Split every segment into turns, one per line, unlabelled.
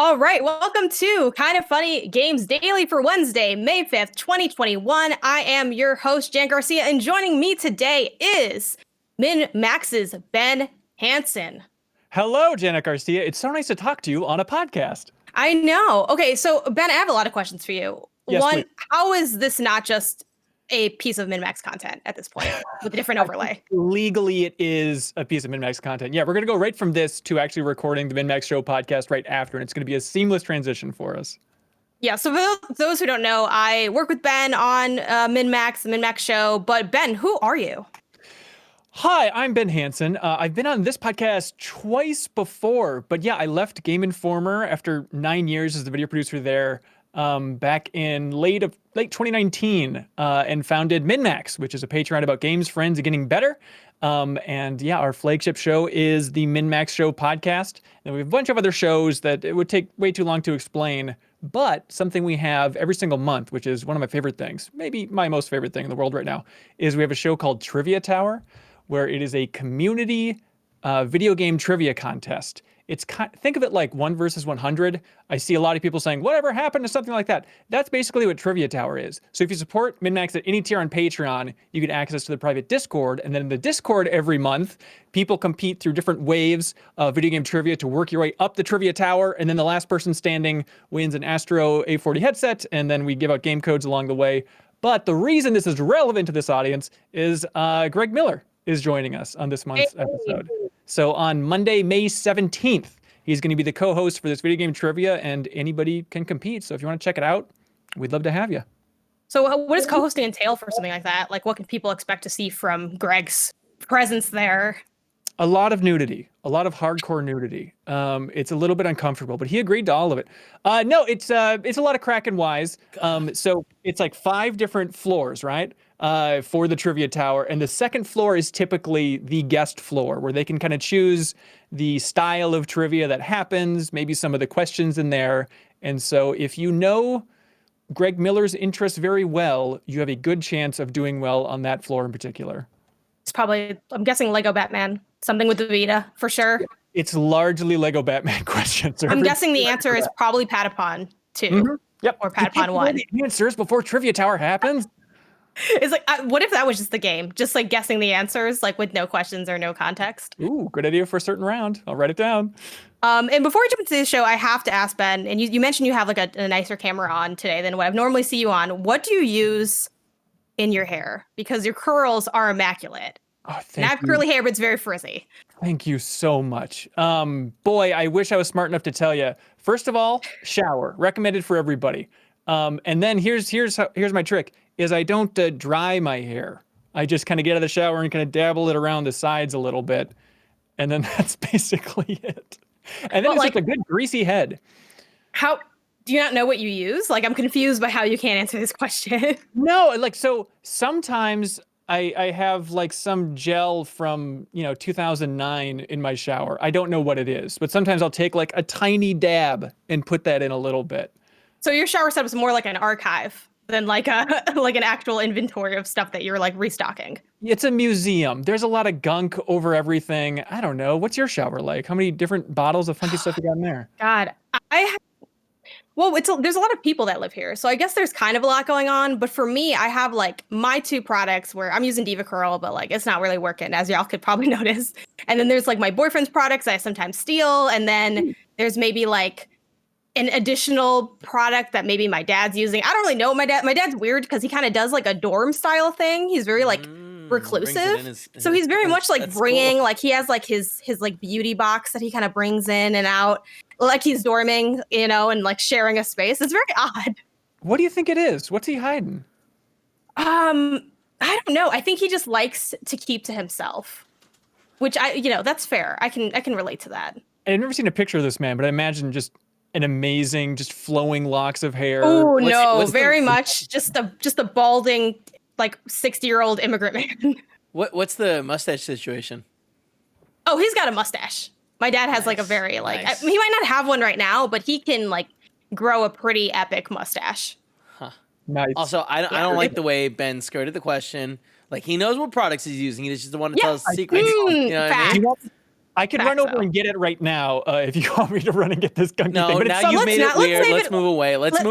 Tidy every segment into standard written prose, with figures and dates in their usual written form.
All right, welcome to Kind of Funny Games Daily for Wednesday, May 5th, 2021. I am your host, Jan Garcia, and joining me today is Min Max's Ben Hansen.
Hello, Janet Garcia. It's so nice to talk to you on a podcast.
I know. Okay, so Ben, I have a lot of questions for you.
Yes,
One,
please.
how is this not just a piece of Min Max content at this point with a different overlay?
Legally, it is a piece of MinMax content. Yeah, we're going to go right from this to actually recording the MinMax Show podcast right after, and it's going to be a seamless transition for us.
Yeah, so for those who don't know, I work with Ben on Min Max, the Min Max Show. But Ben, who are you?
Hi, I'm Ben Hansen. I've been on this podcast twice before, but yeah, I left Game Informer after 9 years as the video producer there back in late 2019 and founded MinMax, which is a Patreon about games, friends, and getting better. And yeah, our flagship show is the MinMax Show podcast. And we have a bunch of other shows that it would take way too long to explain, but something we have every single month, which is one of my favorite things, maybe my most favorite thing in the world right now, is we have a show called Trivia Tower, where it is a community video game trivia contest. Think of it like 1 versus 100. I see a lot of people saying, whatever happened to something like that? That's basically what Trivia Tower is. So if you support MinMax at any tier on Patreon, you get access to the private Discord. And then in the Discord every month, people compete through different waves of video game trivia to work your way up the Trivia Tower. And then the last person standing wins an Astro A40 headset. And then we give out game codes along the way. But the reason this is relevant to this audience is Greg Miller is joining us on this month's episode. So on Monday, May 17th, he's going to be the co-host for this video game trivia, and anybody can compete. So if you want to check it out, we'd love to have you.
So what does co-hosting entail for something like that? Like, what can people expect to see from Greg's presence there?
A lot of nudity, a lot of hardcore nudity. It's a little bit uncomfortable, but he agreed to all of it. No, it's a lot of Kraken wise. So it's like 5 different floors, right? For the Trivia Tower. And the second floor is typically the guest floor, where they can kind of choose the style of trivia that happens, maybe some of the questions in there. And so if you know Greg Miller's interests very well, you have a good chance of doing well on that floor in particular.
It's probably, I'm guessing, Lego Batman. Something with the Vita, for sure.
It's largely Lego Batman questions.
I'm guessing the answer is probably Patapon 2.
Mm-hmm. Yep.
Or Patapon 1.
The answers before Trivia Tower happens.
It's like, what if that was just the game? Just like guessing the answers, like with no questions or no context.
Ooh, good idea for a certain round. I'll write it down.
And before we jump into the show, I have to ask Ben, and you mentioned you have like a nicer camera on today than what I normally see you on. What do you use in your hair? Because your curls are immaculate.
Oh,
and I have curly hair, but it's very frizzy.
Thank you so much. Boy, I wish I was smart enough to tell you. First of all, shower, recommended for everybody. And then here's my trick: is I don't dry my hair. I just kind of get out of the shower and kind of dabble it around the sides a little bit, and then that's basically it. And then it's like a good greasy head.
How do you not know what you use? Like, I'm confused by how you can't answer this question.
No, so sometimes I have like some gel from 2009 in my shower. I don't know what it is, but sometimes I'll take like a tiny dab and put that in a little bit.
So your shower setup is more like an archive than like an actual inventory of stuff that you're like restocking.
It's a museum. There's a lot of gunk over everything. I don't know. What's your shower like? How many different bottles of funky stuff you got in there?
God, there's a lot of people that live here, so I guess there's kind of a lot going on. But for me, I have like my 2 products where I'm using Diva Curl, but like it's not really working, as y'all could probably notice. And then there's like my boyfriend's products I sometimes steal, and then there's maybe like an additional product that maybe my dad's using. I don't really know. My dad's weird because he kind of does like a dorm style thing. He's very like reclusive. So he's very much like bringing, cool. Like he has like his like beauty box that he kind of brings in and out, like he's dorming, and like sharing a space. It's very odd.
What do you think it is? What's he hiding?
I don't know. I think he just likes to keep to himself, which that's fair. I can relate to that.
I've never seen a picture of this man, but I imagine just an amazing, just flowing locks of hair.
Oh no, very much just a balding, like 60-year-old immigrant man.
What's the mustache situation?
Oh, he's got a mustache. My dad has like a very like he might not have one right now, but he can like grow a pretty epic mustache.
Huh.
Nice.
Also, I don't like the way Ben skirted the question. Like he knows what products he's using. He just doesn't want to tell us secrets.
Fact.
I could run over and get it right now if you want me to run and get this gunky
No,
thing. But
now you've made it weird. Let's move away. Let's
save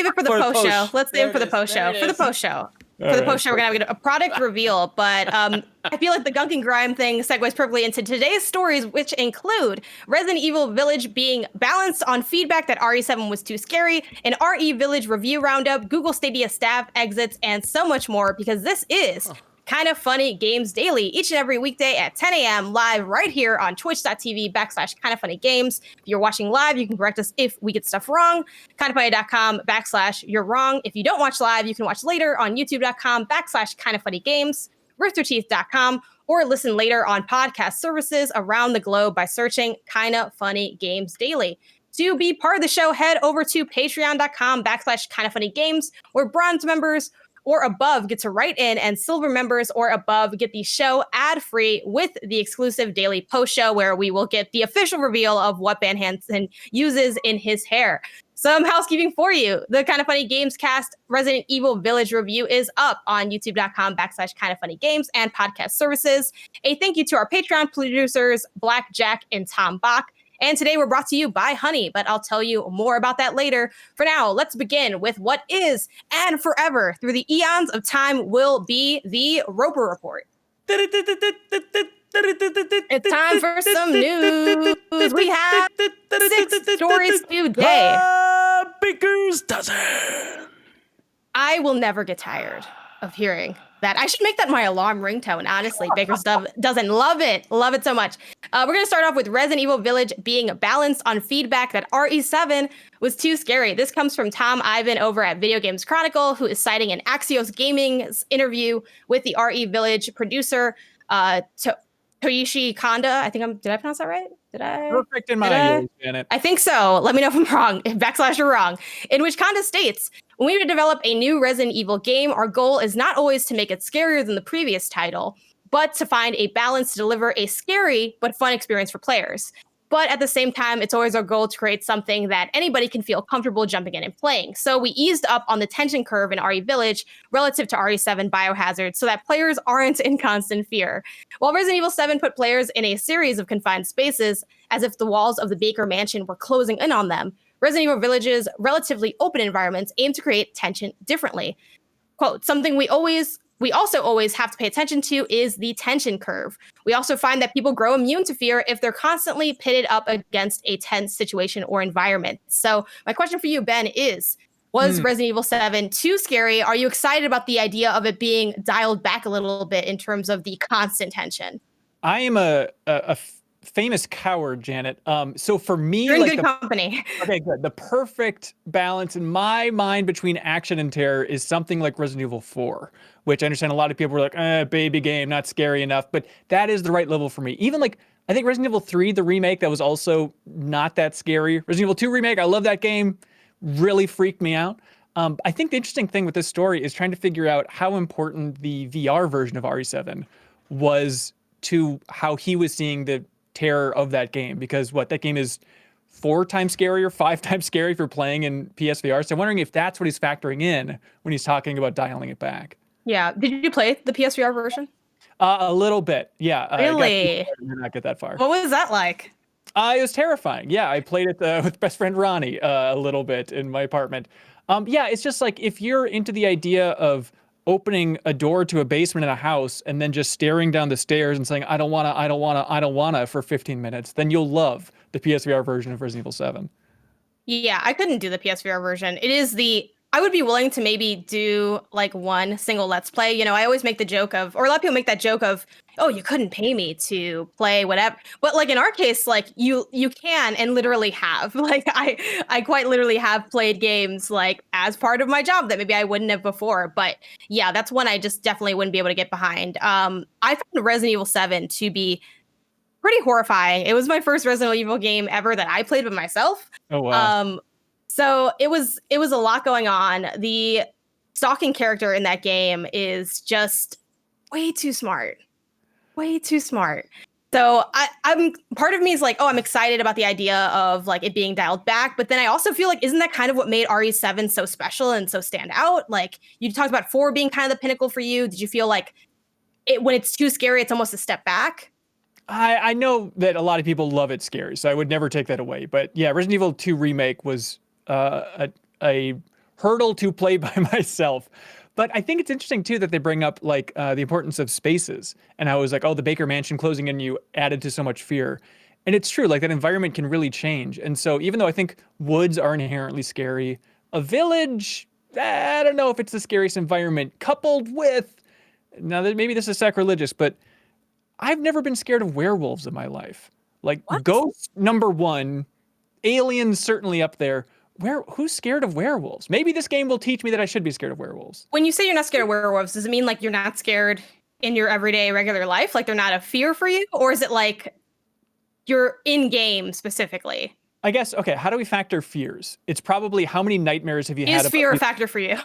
it for the post show. Let's save it for the post show. For the post show. For the post show, we're gonna have a product reveal. But I feel like the gunk and grime thing segues perfectly into today's stories, which include Resident Evil Village being balanced on feedback that RE7 was too scary, an RE Village review roundup, Google Stadia staff exits, and so much more. Because this is Kind of Funny Games Daily, each and every weekday at 10 a.m. live right here on twitch.tv/kindoffunnygames. If you're watching live, you can correct us if we get stuff wrong. kindoffunny.com/you're wrong. If you don't watch live, you can watch later on youtube.com/kindoffunnygames, roosterteeth.com, or listen later on podcast services around the globe by searching Kinda Funny Games Daily. To be part of the show, head over to patreon.com/kindoffunnygames, where bronze members or above get to write in, and silver members or above get the show ad-free with the exclusive daily post show, where we will get the official reveal of what Ben Hansen uses in his hair. Some housekeeping for you. The Kind of Funny Gamescast Resident Evil Village review is up on youtube.com/kindoffunnygames and podcast services. A thank you to our Patreon producers, Black Jack and Tom Bach. And today we're brought to you by Honey, but I'll tell you more about that later. For now, let's begin with what is and forever through the eons of time will be the Roper Report. It's time for some news. We have 6 stories today.
Baker's dozen.
I will never get tired of hearing that. I should make that my alarm ringtone, honestly. Baker's doesn't love it so much. We're going to start off with Resident Evil Village being balanced on feedback that RE7 was too scary. This comes from Tom Ivan over at Video Games Chronicle, who is citing an Axios Gaming's interview with the RE Village producer, Toyoshi Kanda. Did I pronounce that right?
Perfect in my ears, Janet.
I think so. Let me know if I'm wrong. If you're wrong. In which Kanda states, when we develop a new Resident Evil game, our goal is not always to make it scarier than the previous title, but to find a balance to deliver a scary but fun experience for players. But at the same time, it's always our goal to create something that anybody can feel comfortable jumping in and playing. So we eased up on the tension curve in RE Village relative to RE7 Biohazard so that players aren't in constant fear. While Resident Evil 7 put players in a series of confined spaces, as if the walls of the Baker Mansion were closing in on them, Resident Evil Village's relatively open environments aim to create tension differently. Quote, something we also always have to pay attention to is the tension curve. We also find that people grow immune to fear if they're constantly pitted up against a tense situation or environment. So my question for you, Ben, is, was Resident Evil 7 too scary? Are you excited about the idea of it being dialed back a little bit in terms of the constant tension?
I am a famous coward, Janet. So for me,
you're in good company.
Okay, good. The perfect balance in my mind between action and terror is something like Resident Evil 4, which I understand a lot of people were like, baby game, not scary enough, but that is the right level for me. Even like, I think Resident Evil 3, the remake, that was also not that scary. Resident Evil 2 remake, I love that game, really freaked me out. I think the interesting thing with this story is trying to figure out how important the VR version of RE7 was to how he was seeing the terror of that game, because that game is 4 times scarier, 5 times scary if you're playing in PSVR. So I'm wondering if that's what he's factoring in when he's talking about dialing it back.
Yeah. Did you play the PSVR version?
A little bit. Yeah.
Really?
I did not get that far.
What was that like?
It was terrifying. Yeah. I played it with best friend Ronnie a little bit in my apartment. Yeah. It's just like, if you're into the idea of opening a door to a basement in a house and then just staring down the stairs and saying, I don't wanna for 15 minutes, then you'll love the PSVR version of Resident Evil 7.
Yeah, I couldn't do the PSVR version. I would be willing to maybe do like one single Let's Play. You know, I always make the joke of, or a lot of people make that joke of, oh, you couldn't pay me to play whatever. But like in our case, like you can and literally have. Like I quite literally have played games like as part of my job that maybe I wouldn't have before. But yeah, that's one I just definitely wouldn't be able to get behind. I found Resident Evil 7 to be pretty horrifying. It was my first Resident Evil game ever that I played with myself.
Oh wow.
So it was a lot going on. The stalking character in that game is just way too smart. Way too smart. So I'm part of me is like, oh, I'm excited about the idea of like it being dialed back. But then I also feel like, isn't that kind of what made RE7 so special and so stand out? Like you talked about 4 being kind of the pinnacle for you. Did you feel like when it's too scary, it's almost a step back?
I know that a lot of people love it scary, so I would never take that away. But yeah, Resident Evil 2 Remake was a hurdle to play by myself. But I think it's interesting too that they bring up like the importance of spaces, and I was like, oh, the Baker Mansion closing in you added to so much fear. And it's true, like that environment can really change. And so even though I think woods are inherently scary, a village, I don't know if it's the scariest environment, coupled with, now that maybe this is sacrilegious, but I've never been scared of werewolves in my life. Like ghosts, number one, aliens certainly up there. Who's scared of werewolves? Maybe this game will teach me that I should be scared of werewolves.
When you say you're not scared of werewolves, does it mean like you're not scared in your everyday regular life? Like they're not a fear for you? Or is it like you're in game specifically?
I guess, okay, how do we factor fears? It's probably how many nightmares have you had?
Is fear a factor for you?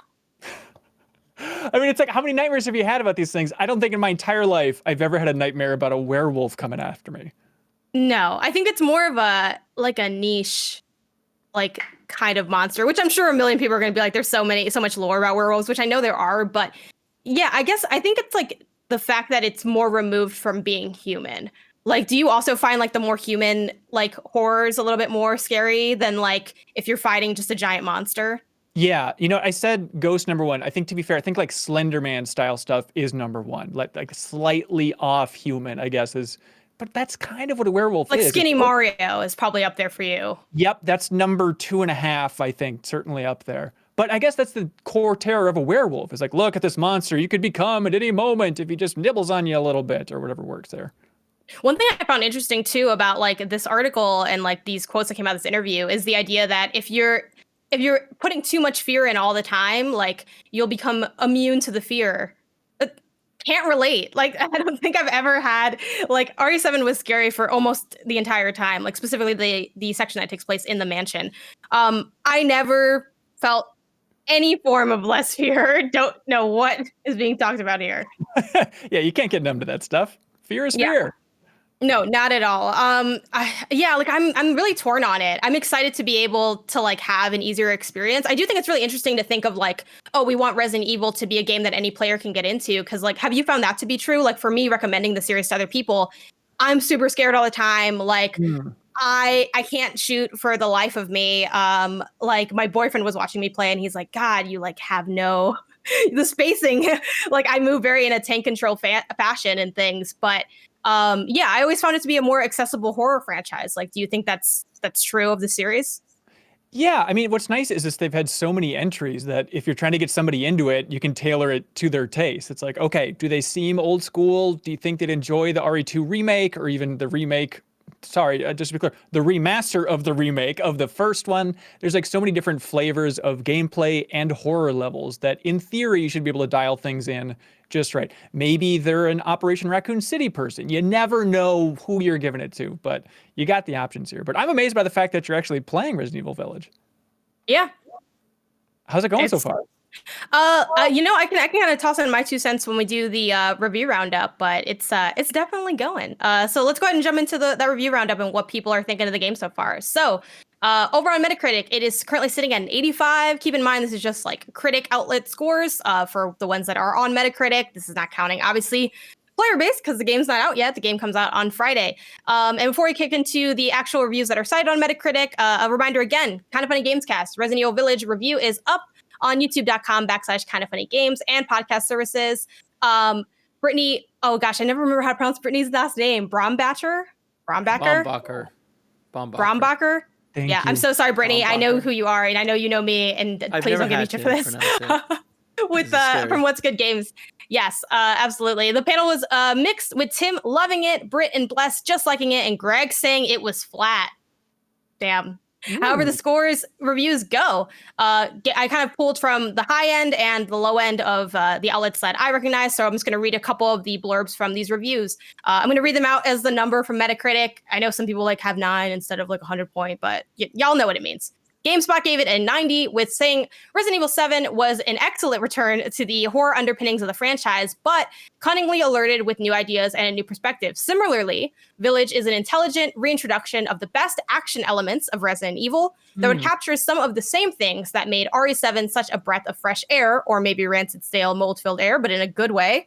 I mean, it's like, how many nightmares have you had about these things? I don't think in my entire life I've ever had a nightmare about a werewolf coming after me.
No, I think it's more of a niche, like kind of monster, which I'm sure a million people are going to be like, there's so much lore about werewolves, which I know there are. But yeah, I think it's like the fact that it's more removed from being human. Like, do you also find like the more human like horrors a little bit more scary than like if you're fighting just a giant monster?
Yeah, I said ghost number one. I think, to be fair, I think like Slender Man style stuff is number one. Like slightly off human, I guess, but that's kind of what a werewolf is.
Like Skinny Mario is probably up there for you.
Yep, that's number 2.5, I think, certainly up there. But I guess that's the core terror of a werewolf. It's like, look at this monster you could become at any moment if he just nibbles on you a little bit or whatever works there.
One thing I found interesting too about like this article and like these quotes that came out of this interview is the idea that if you're putting too much fear in all the time, like you'll become immune to the fear. Can't relate. Like, I don't think I've ever had, like, RE7 was scary for almost the entire time, like specifically the section that takes place in the mansion. I never felt any form of less fear. Don't know what is being talked about here.
Yeah, you can't get numb to that stuff. Fear is fear.
No, not at all. I'm really torn on it. I'm excited to be able to like have an easier experience. I do think it's really interesting to think of like, oh, we want Resident Evil to be a game that any player can get into. Cause like, have you found that to be true? Like for me, recommending the series to other people, I'm super scared all the time. Like I can't shoot for the life of me. Like my boyfriend was watching me play and he's like, God, you like have no, the spacing, like I move very in a tank control fashion and things, but yeah, I always found it to be a more accessible horror franchise. Like, do you think that's true of the series?
Yeah, I mean, what's nice is they've had so many entries that if you're trying to get somebody into it, you can tailor it to their taste. It's like, okay, do they seem old school? Do you think they'd enjoy the RE2 remake or even the remake? Sorry, just to be clear, the remaster of the remake of the first one. There's like so many different flavors of gameplay and horror levels that in theory you should be able to dial things in just right. Maybe they're an Operation Raccoon City person. You never know who you're giving it to, but you got the options here. But I'm amazed by the fact that you're actually playing Resident Evil Village.
Yeah.
How's it going so far?
I can kind of toss in my 2 cents when we do the review roundup, but it's definitely going. So let's go ahead and jump into that review roundup and what people are thinking of the game so far. So over on Metacritic, it is currently sitting at an 85. Keep in mind, this is just like critic outlet scores for the ones that are on Metacritic. This is not counting, obviously, player base because the game's not out yet. The game comes out on Friday. And before we kick into the actual reviews that are cited on Metacritic, a reminder again, Kind of Funny Gamescast, Resident Evil Village review is up on youtube.com/kindoffunnygames and podcast services. Brittany, oh gosh, I never remember how to pronounce Brittany's last name. Brombacher?
Brombacher.
Thank
yeah,
you.
I'm so sorry, Brittany. I know who you are, and I know you know me, and please don't give me shit for this. With from What's Good Games. Yes, absolutely. The panel was mixed with Tim loving it, Britt and Bless just liking it, and Greg saying it was flat. Damn. However, the scores reviews go. I kind of pulled from the high end and the low end of the outlets that I recognize. So I'm just going to read a couple of the blurbs from these reviews. I'm going to read them out as the number from Metacritic. I know some people like have 9 instead of like 100 point, but y'all know what it means. GameSpot gave it a 90, with saying Resident Evil 7 was an excellent return to the horror underpinnings of the franchise, but cunningly alerted with new ideas and a new perspective. Similarly, Village is an intelligent reintroduction of the best action elements of Resident Evil that would capture some of the same things that made RE7 such a breath of fresh air, or maybe rancid, stale, mold-filled air, but in a good way.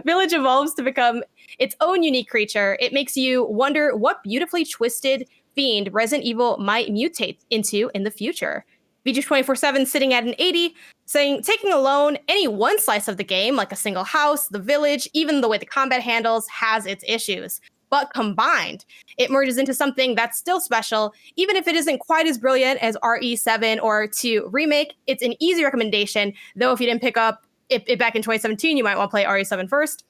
Village evolves to become its own unique creature. It makes you wonder what beautifully twisted fiend Resident Evil might mutate into in the future. VG247 sitting at an 80, saying, taking alone any one slice of the game, like a single house, the village, even the way the combat handles, has its issues. But combined, it merges into something that's still special, even if it isn't quite as brilliant as RE7 or 2 Remake. It's an easy recommendation, though if you didn't pick up it back in 2017, you might want to play RE7 first.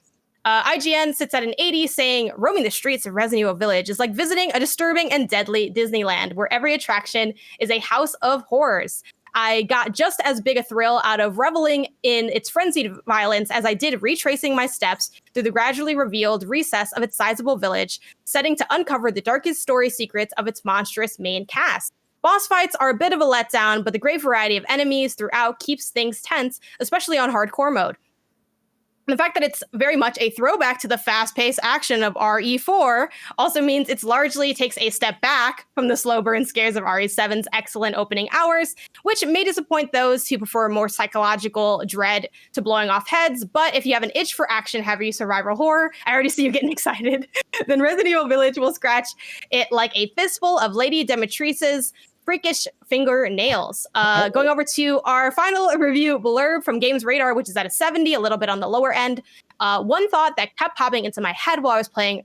IGN sits at an 80, saying, roaming the streets of Resident Evil Village is like visiting a disturbing and deadly Disneyland, where every attraction is a house of horrors. I got just as big a thrill out of reveling in its frenzied violence as I did retracing my steps through the gradually revealed recess of its sizable village, setting to uncover the darkest story secrets of its monstrous main cast. Boss fights are a bit of a letdown, but the great variety of enemies throughout keeps things tense, especially on hardcore mode. The fact that it's very much a throwback to the fast-paced action of RE4 also means it's largely takes a step back from the slow burn scares of RE7's excellent opening hours, which may disappoint those who prefer more psychological dread to blowing off heads. But if you have an itch for action-heavy survival horror, I already see you getting excited, then Resident Evil Village will scratch it like a fistful of Lady Demetrice's freakish fingernails. Going over to our final review blurb from Games Radar, which is at a 70, a little bit on the lower end. One thought that kept popping into my head while I was playing,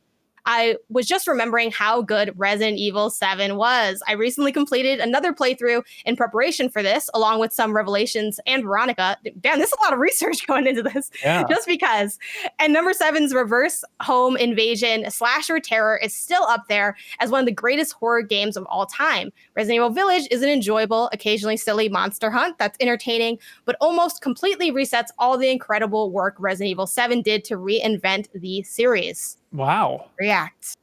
I was just remembering how good Resident Evil 7 was. I recently completed another playthrough in preparation for this, along with some revelations and Veronica. Damn, there's a lot of research going into this. Yeah. Just because. And number 7's reverse home invasion slasher terror is still up there as one of the greatest horror games of all time. Resident Evil Village is an enjoyable, occasionally silly monster hunt that's entertaining, but almost completely resets all the incredible work Resident Evil 7 did to reinvent the series.
Wow.
React.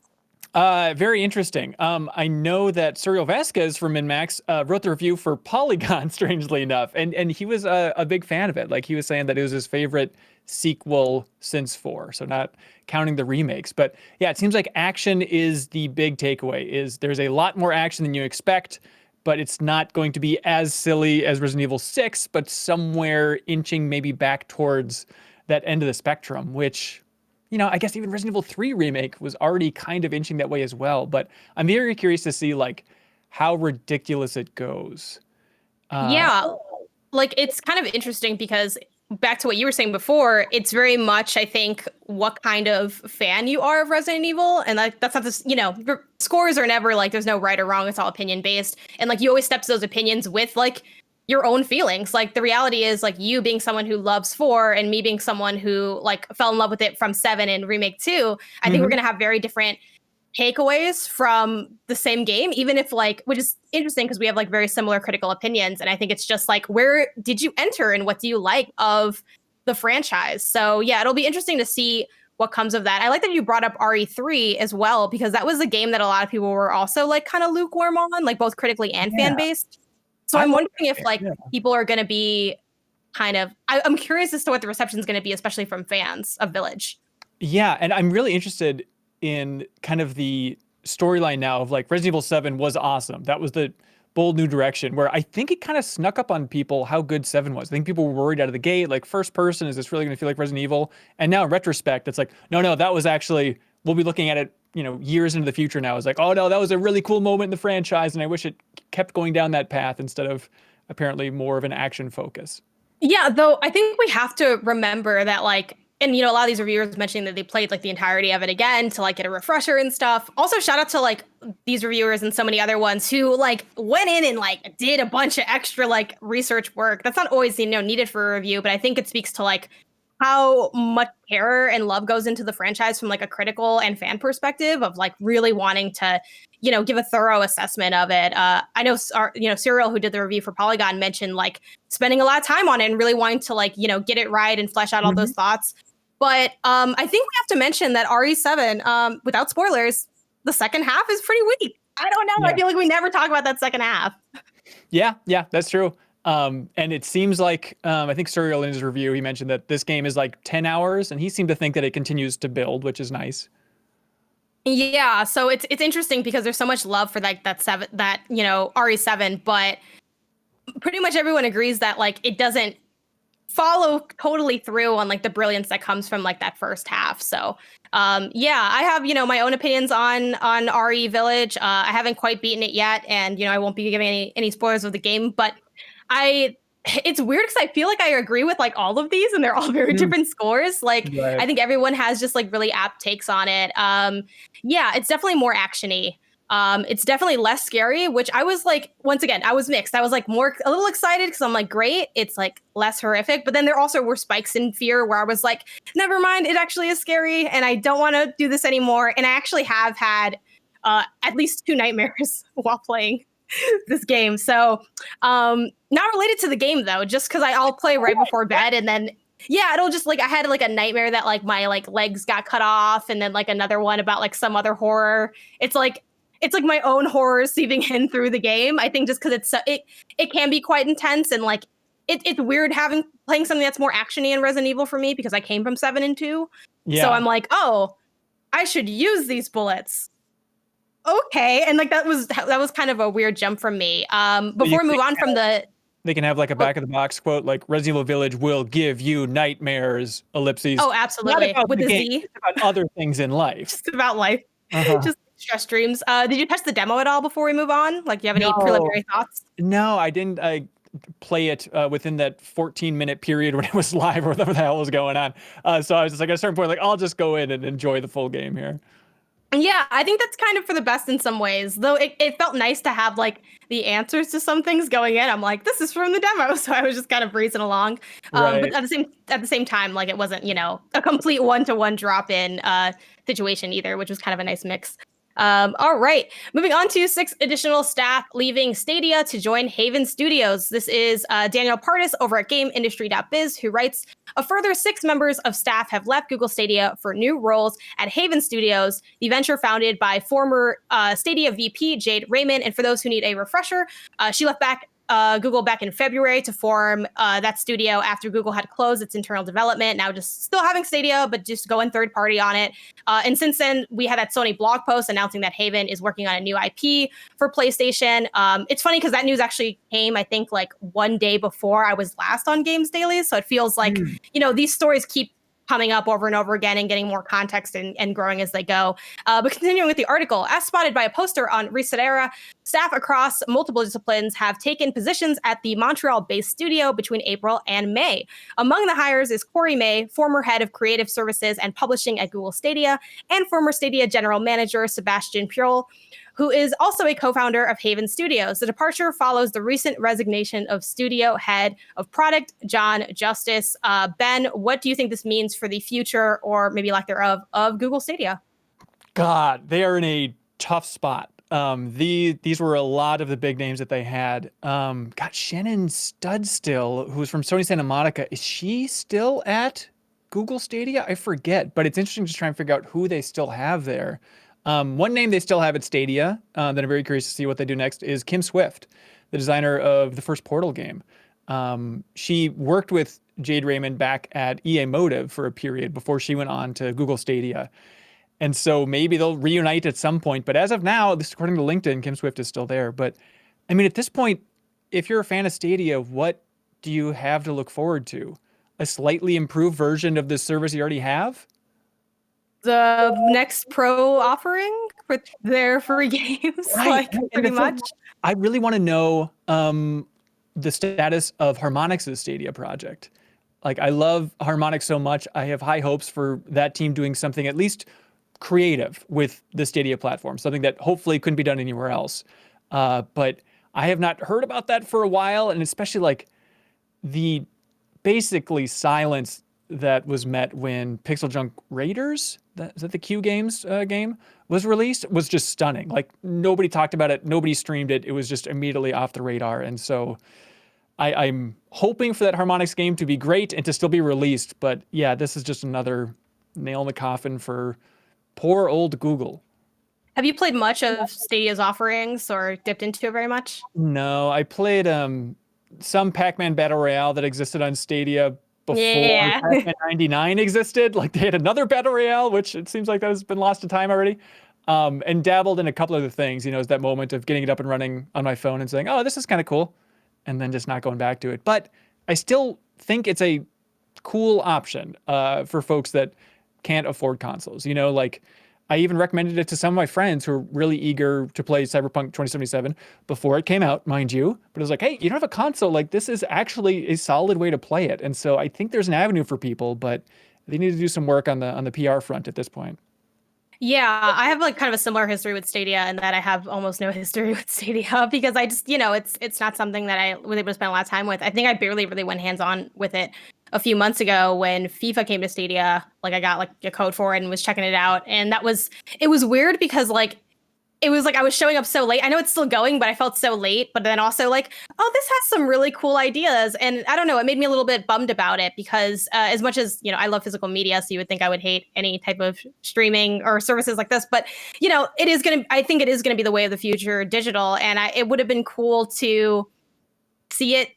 Very interesting. I know that Serial Vasquez from MinMax wrote the review for Polygon, strangely enough, and he was a big fan of it. Like, he was saying that it was his favorite sequel since 4, so not counting the remakes. But yeah, it seems like action is the big takeaway. Is there's a lot more action than you expect, but it's not going to be as silly as Resident Evil 6, but somewhere inching maybe back towards that end of the spectrum, which, you know, I guess even Resident Evil 3 Remake was already kind of inching that way as well. But I'm very curious to see, like, how ridiculous it goes.
Yeah, like, it's kind of interesting because back to what you were saying before, it's very much, I think, what kind of fan you are of Resident Evil. And like, that's not this, you know, scores are never like, there's no right or wrong. It's all opinion based. And like, you always step to those opinions with like your own feelings. Like, the reality is, like, you being someone who loves 4 and me being someone who like fell in love with it from 7 and Remake 2, I think we're going to have very different takeaways from the same game, even if like, which is interesting because we have like very similar critical opinions. And I think it's just like, where did you enter and what do you like of the franchise? So yeah, it'll be interesting to see what comes of that. I like that you brought up RE3 as well, because that was a game that a lot of people were also like kind of lukewarm on, like both critically and fan based. So I'm wondering if like people are going to be kind of, I'm curious as to what the reception is going to be, especially from fans of Village.
Yeah, and I'm really interested in kind of the storyline now of like Resident Evil 7 was awesome. That was the bold new direction where I think it kind of snuck up on people how good 7 was. I think people were worried out of the gate, like, first person, is this really going to feel like Resident Evil? And now in retrospect, it's like, no, that was actually, we'll be looking at it, you know, years into the future now. It's like, oh no, that was a really cool moment in the franchise, and I wish it kept going down that path instead of apparently more of an action focus.
Yeah, though I think we have to remember that, like, and, you know, a lot of these reviewers mentioning that they played like the entirety of it again to like get a refresher and stuff. Also, shout out to like these reviewers and so many other ones who like went in and like did a bunch of extra like research work. That's not always, you know, needed for a review, but I think it speaks to like how much care and love goes into the franchise from like a critical and fan perspective of like really wanting to, you know, give a thorough assessment of it. I know, Serial, who did the review for Polygon, mentioned like spending a lot of time on it and really wanting to like, you know, get it right and flesh out all those thoughts. But I think we have to mention that RE7, without spoilers, the second half is pretty weak. I don't know.
Yeah.
I feel like we never talk about that second half.
Yeah, that's true. And it seems like I think Serial in his review he mentioned that this game is like 10 hours, and he seemed to think that it continues to build, which is nice.
Yeah, so it's interesting because there's so much love for like that RE7, but pretty much everyone agrees that like it doesn't follow totally through on like the brilliance that comes from like that first half. So yeah, I have my own opinions on RE Village. I haven't quite beaten it yet, and I won't be giving any spoilers of the game, but I it's weird because I feel like I agree with like all of these and they're all very different scores. Like
Right.
I think everyone has just like really apt takes on it. Yeah, it's definitely more actiony. It's definitely less scary, which I was like, once again, I was mixed. I was like a little excited because I'm like, great, it's like less horrific. But then there also were spikes in fear where I was like, never mind, it actually is scary and I don't want to do this anymore. And I actually have had at least 2 nightmares while playing this game. So not related to the game though, just because I'll play right before bed and then yeah, it'll just like I had like a nightmare that like my like legs got cut off, and then like another one about like some other horror. It's like my own horror seeping in through the game. I think just because it can be quite intense, and like it's weird playing something that's more actiony in Resident Evil for me because I came from 7 and 2.
Yeah.
So I'm like, oh, I should use these bullets. Okay, and like that was kind of a weird jump from me. Before we move on from the.
They can have like a back of the box quote like Resident Evil Village will give you nightmares, ellipses.
Oh, absolutely. With the
game,
Z.
it's about other things in life.
Just about life. Just stress dreams. Did you test the demo at all before we move on? Like, do you have any preliminary thoughts?
No, I didn't play it within that 14-minute period when it was live or whatever the hell was going on. So I was just like at a certain point, like I'll just go in and enjoy the full game here.
Yeah, I think that's kind of for the best in some ways, though it felt nice to have like the answers to some things going in. I'm like, this is from the demo, so I was just kind of breezing along.
Right.
But at the same time, like it wasn't a complete one-to-one drop-in situation either, which was kind of a nice mix. All right, moving on to 6 additional staff leaving Stadia to join Haven Studios. This is Daniel Partis over at GameIndustry.biz, who writes, a further 6 members of staff have left Google Stadia for new roles at Haven Studios, the venture founded by former Stadia VP Jade Raymond. And for those who need a refresher, she left Google back in February to form that studio after Google had closed its internal development. Now just still having Stadia, but just going third party on it. And since then, we had that Sony blog post announcing that Haven is working on a new IP for PlayStation. It's funny because that news actually came, I think, like one day before I was last on Games Daily. So it feels like, these stories keep coming up over and over again and getting more context and growing as they go. But continuing with the article, as spotted by a poster on Resetera, staff across multiple disciplines have taken positions at the Montreal-based studio between April and May. Among the hires is Corey May, former head of creative services and publishing at Google Stadia, and former Stadia general manager Sebastian Purel, who is also a co-founder of Haven Studios. The departure follows the recent resignation of studio head of product, John Justice. Ben, what do you think this means for the future, or maybe lack thereof, of Google Stadia?
God, they are in a tough spot. These were a lot of the big names that they had. God, Shannon Studstill, who's from Sony Santa Monica, is she still at Google Stadia? I forget, but it's interesting to try and figure out who they still have there. One name they still have at Stadia that I'm very curious to see what they do next is Kim Swift, the designer of the first Portal game. She worked with Jade Raymond back at EA Motive for a period before she went on to Google Stadia. And so maybe they'll reunite at some point. But as of now, this according to LinkedIn, Kim Swift is still there. But I mean, at this point, if you're a fan of Stadia, what do you have to look forward to? A slightly improved version of the service you already have?
The next pro offering for their free games,
Right.
like pretty much.
I really want to know the status of Harmonix's Stadia project. Like, I love Harmonix so much. I have high hopes for that team doing something at least creative with the Stadia platform, something that hopefully couldn't be done anywhere else. But I have not heard about that for a while, and especially like the basically silence that was met when Pixel Junk Raiders, is that the Q Games game, was released, was just stunning. Like, nobody talked about it, nobody streamed it, it was just immediately off the radar. And so I'm hoping for that Harmonix game to be great and to still be released. But yeah, this is just another nail in the coffin for poor old Google.
Have you played much of Stadia's offerings or dipped into it very much?
No, I played some Pac-Man Battle Royale that existed on Stadia before
Yeah.
Pac-Man 99 existed. Like they had another Battle Royale, which it seems like that has been lost to time already. And dabbled in a couple other things. Is that moment of getting it up and running on my phone and saying, "Oh, this is kind of cool," and then just not going back to it. But I still think it's a cool option for folks that can't afford consoles. Like I even recommended it to some of my friends who are really eager to play Cyberpunk 2077 before it came out, mind you. But it was like, hey, you don't have a console. Like this is actually a solid way to play it. And so I think there's an avenue for people, but they need to do some work on the PR front at this point.
Yeah, I have like kind of a similar history with Stadia in that I have almost no history with Stadia because I just, it's not something that I was able to spend a lot of time with. I think I barely really went hands-on with it a few months ago when FIFA came to Stadia. Like I got like a code for it and was checking it out. And it was weird because like it was like I was showing up so late. I know it's still going, but I felt so late. But then also like, oh, this has some really cool ideas. And I don't know, it made me a little bit bummed about it because as much as, I love physical media, so you would think I would hate any type of streaming or services like this. But, I think it is going to be the way of the future, digital. And it would have been cool to see it,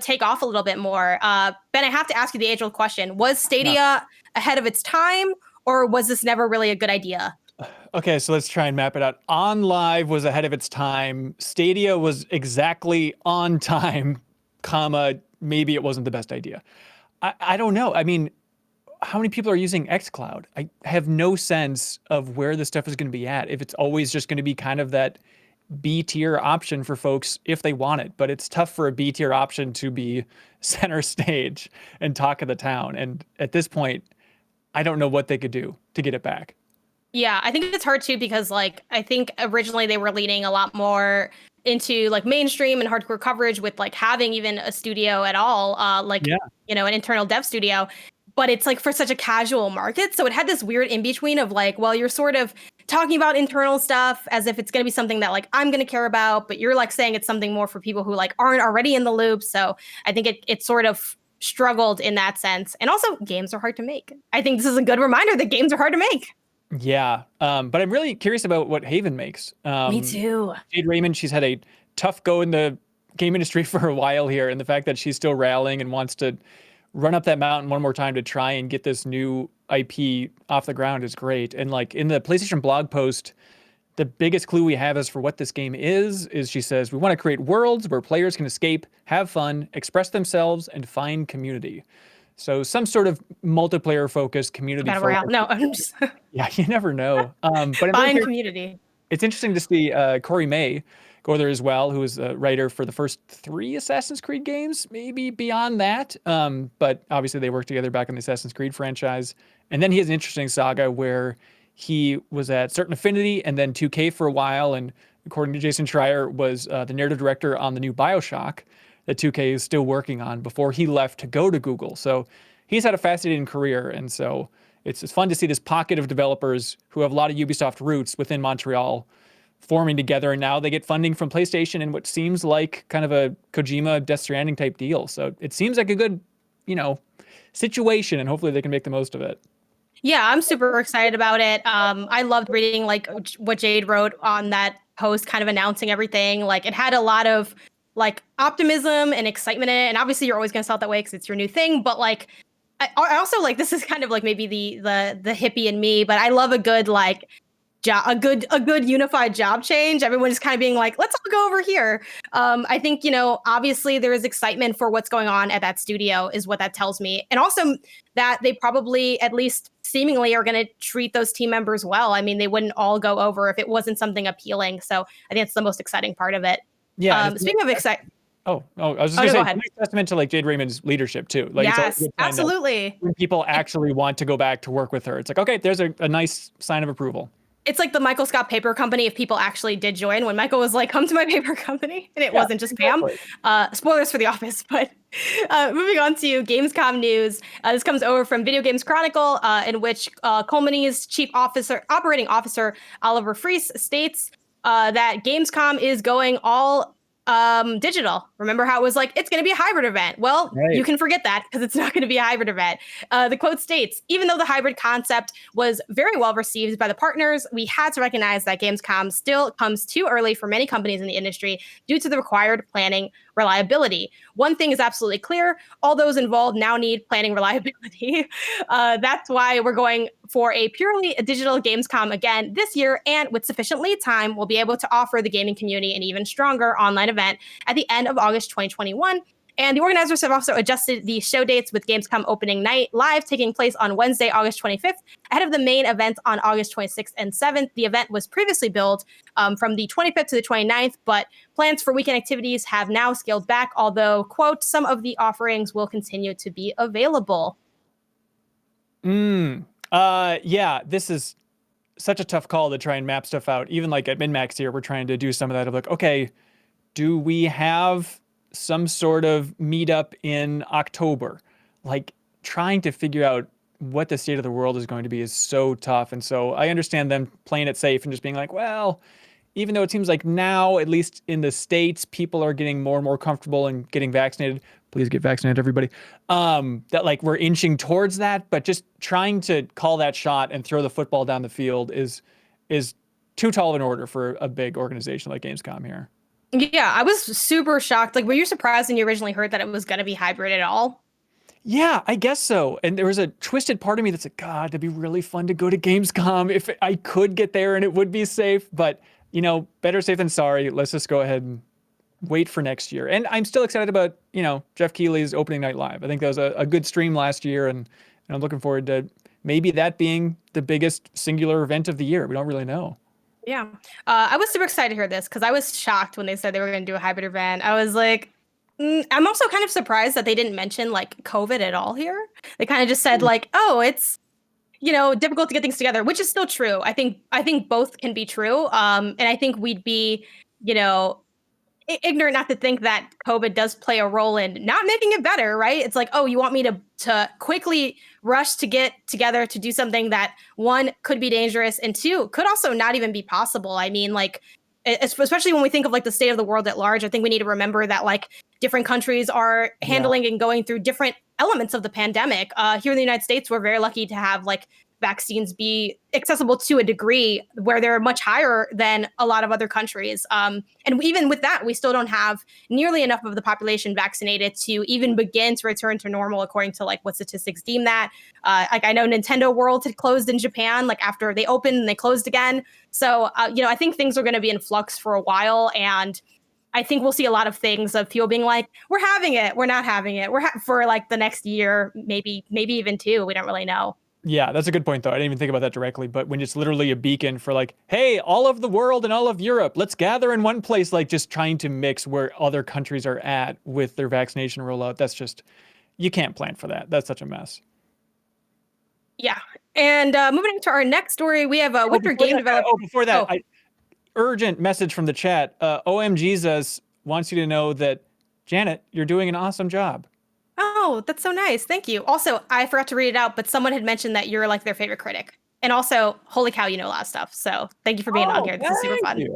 take off a little bit more. Ben, I have to ask you the age-old question. Was Stadia ahead of its time or was this never really a good idea?
Okay, so let's try and map it out. On Live was ahead of its time. Stadia was exactly on time, comma, maybe it wasn't the best idea. I don't know. I mean, how many people are using xCloud? I have no sense of where this stuff is going to be at. If it's always just going to be kind of that B tier option for folks if they want it. But it's tough for a B tier option to be center stage and talk of the town. And at this point, I don't know what they could do to get it back.
Yeah, I think it's hard too because like I think originally they were leaning a lot more into like mainstream and hardcore coverage with like having even a studio at all, an internal dev studio. But it's like for such a casual market. So it had this weird in between of like, well, you're sort of talking about internal stuff as if it's going to be something that like I'm going to care about, but you're like saying it's something more for people who like aren't already in the loop. So I think it sort of struggled in that sense. And also games are hard to make. I think this is a good reminder that games are hard to make.
Yeah, but I'm really curious about what Haven makes.
Me too.
Jade Raymond, she's had a tough go in the game industry for a while here, and the fact that she's still rallying and wants to run up that mountain one more time to try and get this new IP off the ground is great. And like in the PlayStation blog post, the biggest clue we have as for what this game is she says, we want to create worlds where players can escape, have fun, express themselves, and find community. So some sort of multiplayer-focused community.
No, I'm just
yeah, you never know. But
find community.
It's interesting to see Corey May go there as well, who is a writer for the first 3 Assassin's Creed games, maybe beyond that. But obviously they worked together back in the Assassin's Creed franchise. And then he has an interesting saga where he was at Certain Affinity and then 2K for a while. And according to Jason Schreier, was the narrative director on the new BioShock that 2K is still working on before he left to go to Google. So he's had a fascinating career. And so it's fun to see this pocket of developers who have a lot of Ubisoft roots within Montreal forming together. And now they get funding from PlayStation in what seems like kind of a Kojima Death Stranding type deal. So it seems like a good, situation, and hopefully they can make the most of it.
Yeah, I'm super excited about it. I loved reading like what Jade wrote on that post, kind of announcing everything. Like it had a lot of like optimism and excitement in it. And obviously you're always going to sell it that way because it's your new thing. But like, I also like, this is kind of like maybe the hippie in me, but I love a good, like a good unified job change. Everyone just kind of being like, let's all go over here. I think, obviously there is excitement for what's going on at that studio is what that tells me. And also that they probably at least seemingly are going to treat those team members well. I mean, they wouldn't all go over if it wasn't something appealing. So I think it's the most exciting part of it.
Yeah.
Speaking of exciting.
I was just going to say, it's a nice testament to like Jade Raymond's leadership too. Like,
yes, absolutely.
When people actually want to go back to work with her, it's like, okay, there's a nice sign of approval.
It's like the Michael Scott paper company if people actually did join when Michael was like, come to my paper company. And it wasn't just
exactly.
Pam. Spoilers for The Office. But moving on to Gamescom news. This comes over from Video Games Chronicle, in which Colmany's chief operating officer, Oliver Freese, states that Gamescom is going all Digital. Remember how it was like, it's going to be a hybrid event? Well,
Right.
you can forget that because it's not going to be a hybrid event. The quote states, even though the hybrid concept was very well received by the partners, we had to recognize that Gamescom still comes too early for many companies in the industry due to the required planning reliability. One thing is absolutely clear. All those involved now need planning reliability. That's why we're going for a purely digital Gamescom again this year, and with sufficient lead time, we'll be able to offer the gaming community an even stronger online event at the end of August 2021. And the organizers have also adjusted the show dates, with Gamescom opening night live taking place on Wednesday, August 25th, ahead of the main event on August 26th and 7th. The event was previously billed from the 25th to the 29th, but plans for weekend activities have now scaled back, although, quote, some of the offerings will continue to be available.
Yeah, this is such a tough call to try and map stuff out. Even like at MinMax here, we're trying to do some of that of like, okay, do we have some sort of meetup in October? Like, trying to figure out what the state of the world is going to be is so tough. And so I understand them playing it safe and just being like, well, even though it seems like now, at least in the States, people are getting more and more comfortable and getting vaccinated. Please get vaccinated, everybody. That like we're inching towards that, but just trying to call that shot and throw the football down the field is too tall of an order for a big organization like Gamescom here.
Yeah, I was super shocked. Like, were you surprised when you originally heard that it was going to be hybrid at all?
Yeah, I guess so. And there was a twisted part of me that's like, God, it'd be really fun to go to Gamescom if I could get there and it would be safe. But, you know, better safe than sorry. Let's just go ahead and wait for next year. And I'm still excited about, you know, Jeff Keighley's opening night live. I think that was a good stream last year, and I'm looking forward to maybe that being the biggest singular event of the year. We don't really know.
Yeah. I was super excited to hear this because I was shocked when they said they were going to do a hybrid event. I was like, I'm also kind of surprised that they didn't mention like COVID at all here. They kind of just said like, oh, it's, you know, difficult to get things together, which is still true. I think both can be true. And I think we'd be, you know, ignorant not to think that COVID does play a role in not making it better, right? It's like, oh, you want me to quickly rush to get together to do something that, one, could be dangerous, and two, could also not even be possible. I mean, like, especially when we think of like the state of the world at large, I think we need to remember that like different countries are handling and going through different elements of the pandemic. Here in the United States, we're very lucky to have like vaccines be accessible to a degree where they're much higher than a lot of other countries. And even with that, we still don't have nearly enough of the population vaccinated to even begin to return to normal, according to like what statistics deem that. Like, I know Nintendo World had closed in Japan, like after they opened and they closed again. So, you know, I think things are going to be in flux for a while. And I think we'll see a lot of things of people being like, we're having it, we're not having it, for like the next year, maybe even two. We don't really know.
Yeah, that's a good point, though. I didn't even think about that directly, but when it's literally a beacon for like, hey, all of the world and all of Europe, let's gather in one place, like just trying to mix where other countries are at with their vaccination rollout. That's just, you can't plan for that. That's such a mess.
Yeah. And moving to our next story, we have a winter game developer.
Before that, urgent message from the chat. OMGesus wants you to know that, Janet, you're doing an awesome job.
Oh, that's so nice. Thank you. Also, I forgot to read it out, but someone had mentioned that you're like their favorite critic. And also, holy cow, you know a lot of stuff. So thank you for being on here. This is super fun.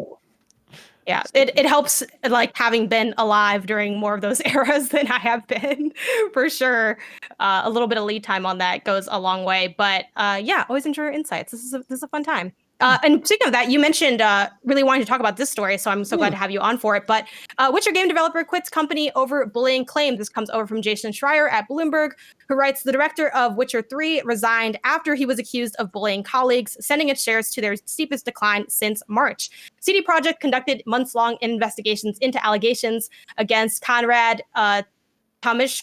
Yeah, it helps, like, having been alive during more of those eras than I have been, for sure. A little bit of lead time on that goes a long way. But yeah, always enjoy your insights. This is a fun time. And speaking of that, you mentioned really wanting to talk about this story, so I'm so glad to have you on for it. But Witcher game developer quits company over bullying claims. This comes over from Jason Schreier at Bloomberg, who writes, the director of Witcher 3 resigned after he was accused of bullying colleagues, sending its shares to their steepest decline since March. CD Projekt conducted months-long investigations into allegations against Konrad Tomish.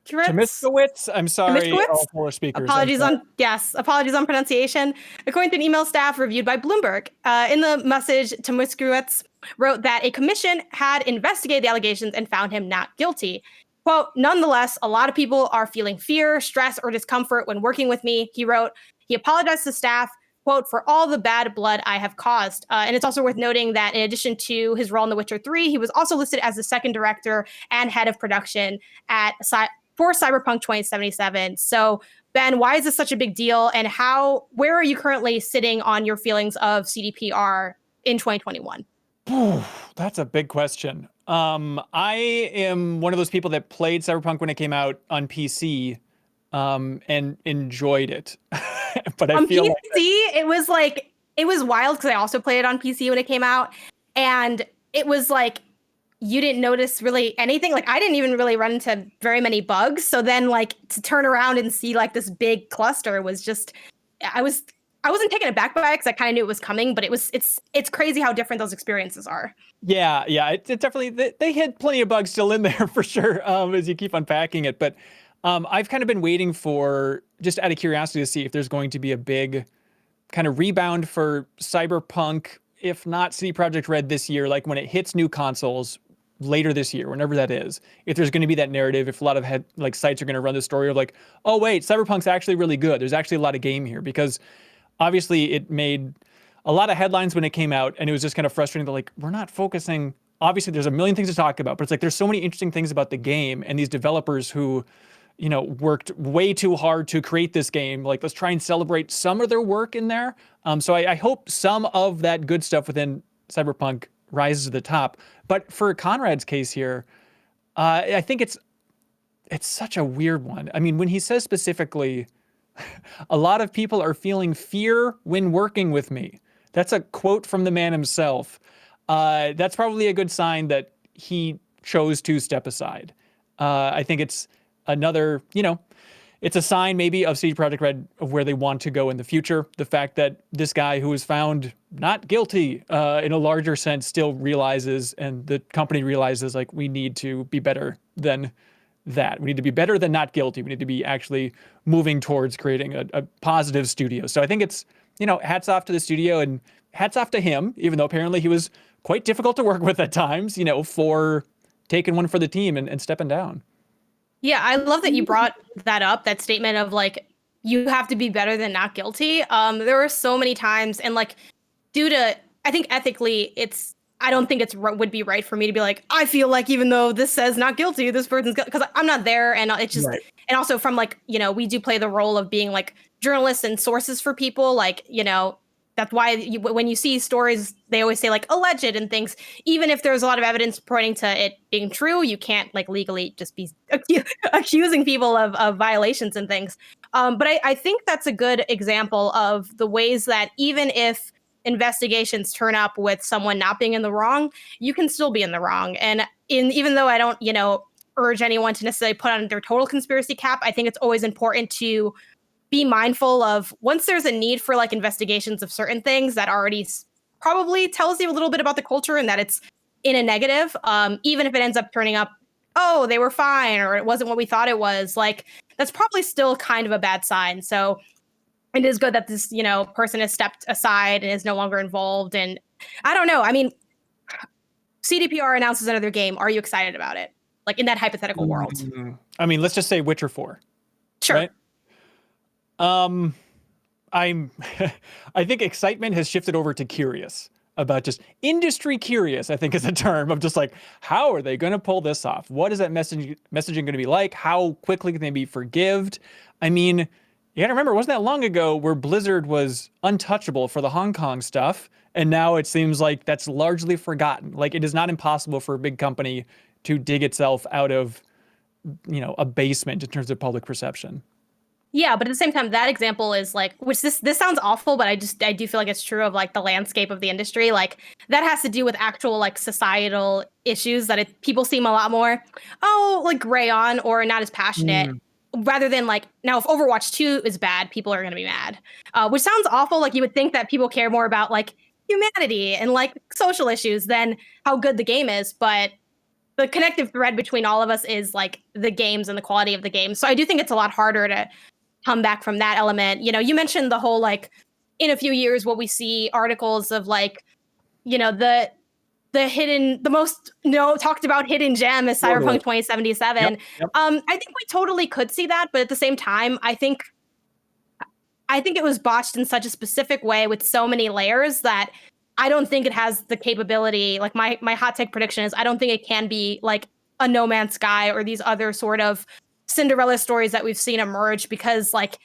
Tomiskowitz? I'm sorry, all Polish speakers.
Apologies on pronunciation. According to an email staff reviewed by Bloomberg, in the message, Tomiskowitz wrote that a commission had investigated the allegations and found him not guilty. Quote, nonetheless, a lot of people are feeling fear, stress, or discomfort when working with me. He wrote, he apologized to staff, quote, for all the bad blood I have caused. And it's also worth noting that in addition to his role in The Witcher 3, he was also listed as the second director and head of production for Cyberpunk 2077. So, Ben, why is this such a big deal, and where are you currently sitting on your feelings of CDPR in 2021?
That's a big question. I am one of those people that played Cyberpunk when it came out on PC, and enjoyed it. But I
On
feel
PC, it was wild because I also played it on PC when it came out, and it was like you didn't notice really anything. Like I didn't even really run into very many bugs. So then like to turn around and see like this big cluster was just I wasn't taken aback by it because I kind of knew it was coming, but it's crazy how different those experiences are.
Yeah, it definitely they had plenty of bugs still in there for sure, as you keep unpacking it. But I've kind of been waiting for, just out of curiosity, to see if there's going to be a big kind of rebound for Cyberpunk, if not CD Projekt Red this year, like when it hits new consoles later this year, whenever that is. If there's going to be that narrative, if a lot of sites are going to run the story of like, oh wait, Cyberpunk's actually really good. There's actually a lot of game here, because obviously it made a lot of headlines when it came out, and it was just kind of frustrating that like we're not focusing. Obviously, there's a million things to talk about, but it's like there's so many interesting things about the game and these developers who, worked way too hard to create this game. Like, let's try and celebrate some of their work in there. So I hope some of that good stuff within Cyberpunk rises to the top. But for Conrad's case here, I think it's such a weird one. I mean, when he says specifically, a lot of people are feeling fear when working with me. That's a quote from the man himself. That's probably a good sign that he chose to step aside. I think it's another, it's a sign maybe of CD Projekt Red of where they want to go in the future. The fact that this guy who was found not guilty in a larger sense still realizes, and the company realizes, like, we need to be better than that. We need to be better than not guilty. We need to be actually moving towards creating a positive studio. So I think it's, hats off to the studio and hats off to him, even though apparently he was quite difficult to work with at times, for taking one for the team and stepping down.
Yeah, I love that you brought that up, that statement of like, you have to be better than not guilty. There were so many times, and like, due to, I think ethically, I don't think would be right for me to be like, I feel like even though this says not guilty, this person's because I'm not there, and it's just, right. And also from like, we do play the role of being like journalists and sources for people, like, that's why when you see stories, they always say like alleged and things. Even if there's a lot of evidence pointing to it being true, you can't like legally just be accusing people of violations and things. But I think that's a good example of the ways that even if investigations turn up with someone not being in the wrong, you can still be in the wrong. And even though I don't, urge anyone to necessarily put on their total conspiracy cap, I think it's always important to be mindful of, once there's a need for like investigations of certain things, that already probably tells you a little bit about the culture and that it's in a negative, even if it ends up turning up, oh, they were fine, or it wasn't what we thought it was, like, that's probably still kind of a bad sign. So it is good that this, person has stepped aside and is no longer involved. And I don't know. I mean, CDPR announces another game. Are you excited about it? Like, in that hypothetical world?
I mean, let's just say Witcher 4.
Sure.
Right? I think excitement has shifted over to curious, about just industry curious, I think is a term of just like, how are they going to pull this off? What is that messaging going to be like? How quickly can they be forgived? I mean, you got to remember, it wasn't that long ago where Blizzard was untouchable for the Hong Kong stuff. And now it seems like that's largely forgotten. Like, it is not impossible for a big company to dig itself out of, a basement in terms of public perception.
Yeah, but at the same time, that example is like, which this sounds awful, but I do feel like it's true of like the landscape of the industry. Like, that has to do with actual like societal issues that people seem a lot more, like gray on or not as passionate, rather than like, now if Overwatch 2 is bad, people are going to be mad, which sounds awful. Like, you would think that people care more about like humanity and like social issues than how good the game is. But the connective thread between all of us is like the games and the quality of the game. So I do think it's a lot harder to come back from that element. You mentioned the whole like, in a few years, will we see articles of like, the most talked about hidden gem is Cyberpunk 2077. Yep. I think we totally could see that, but at the same time, I think it was botched in such a specific way with so many layers that I don't think it has the capability. Like, my hot take prediction is I don't think it can be like a No Man's Sky or these other sort of Cinderella stories that we've seen emerge, because like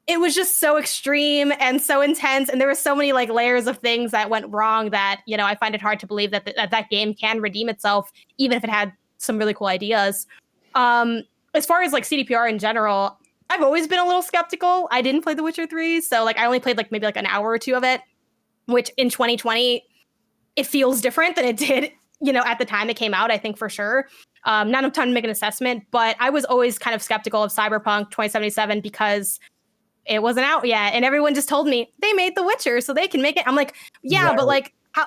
it was just so extreme and so intense, and there were so many like layers of things that went wrong that, you know, I find it hard to believe that that game can redeem itself, even if it had some really cool ideas. As far as like CDPR in general, I've always been a little skeptical. I didn't play The Witcher 3, so like I only played like maybe like an hour or two of it, which in 2020, it feels different than it did, you know, at the time it came out, I think for sure. Not enough time to make an assessment, but I was always kind of skeptical of Cyberpunk 2077 because it wasn't out yet, and everyone just told me they made The Witcher, so they can make it. I'm like, yeah, but like, how?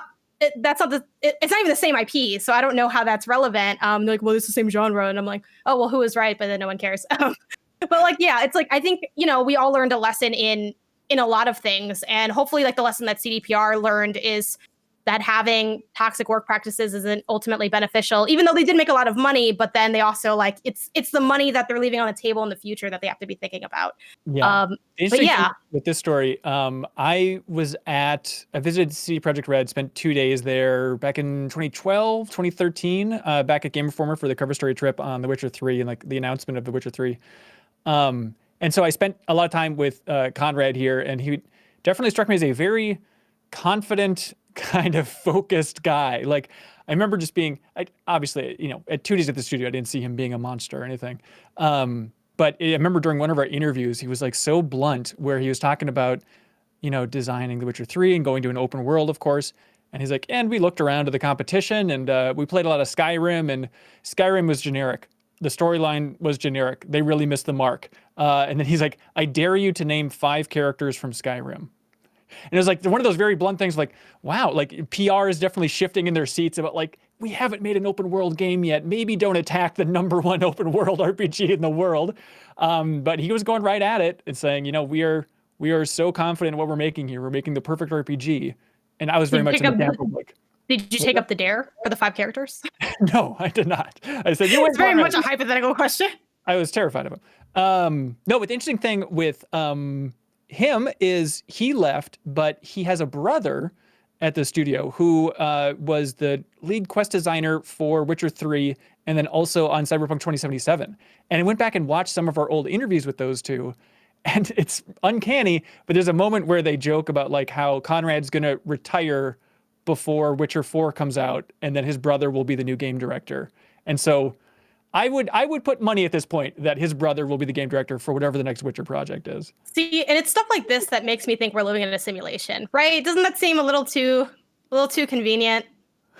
That's not it's not even the same IP, so I don't know how that's relevant. They're like, well, it's the same genre, and I'm like, oh, well, who was right? But then no one cares. But like, yeah, it's like I think, you know, we all learned a lesson in a lot of things, and hopefully, like the lesson that CDPR learned is that having toxic work practices isn't ultimately beneficial, even though they did make a lot of money. But then they also like it's the money that they're leaving on the table in the future that they have to be thinking about.
Yeah.
But yeah,
with this story, I visited CD Projekt Red, spent 2 days there back in 2012, 2013, back at Game Informer for the cover story trip on The Witcher 3 and like the announcement of The Witcher 3. And so I spent a lot of time with Conrad here, and he definitely struck me as a very confident, kind of focused guy. Like, I remember just being, obviously, you know, at 2 days at the studio, I didn't see him being a monster or anything. But I remember during one of our interviews, he was like so blunt, where he was talking about, you know, designing The Witcher 3 and going to an open world, of course. And he's like, and we looked around to the competition, and we played a lot of Skyrim, and Skyrim was generic. The storyline was generic. They really missed the mark. And then he's like, I dare you to name 5 characters from Skyrim. And it was like one of those very blunt things, like, wow, like PR is definitely shifting in their seats about like, we haven't made an open world game yet. Maybe don't attack the #1 open world RPG in the world. But he was going right at it and saying, you know, we are so confident in what we're making here. We're making the perfect RPG. And I was very much in the camp of like,
did you take up the dare for the 5 characters?
No, I did not. I said, you
it's very much a hypothetical question.
I was terrified of him. No, but the interesting thing with him is he left, but he has a brother at the studio who was the lead quest designer for Witcher 3 and then also on Cyberpunk 2077. And I went back and watched some of our old interviews with those two, and it's uncanny, but there's a moment where they joke about like how Conrad's going to retire before Witcher 4 comes out, and then his brother will be the new game director. And so I would put money at this point that his brother will be the game director for whatever the next Witcher project is.
See, and it's stuff like this that makes me think we're living in a simulation, right? Doesn't that seem a little too convenient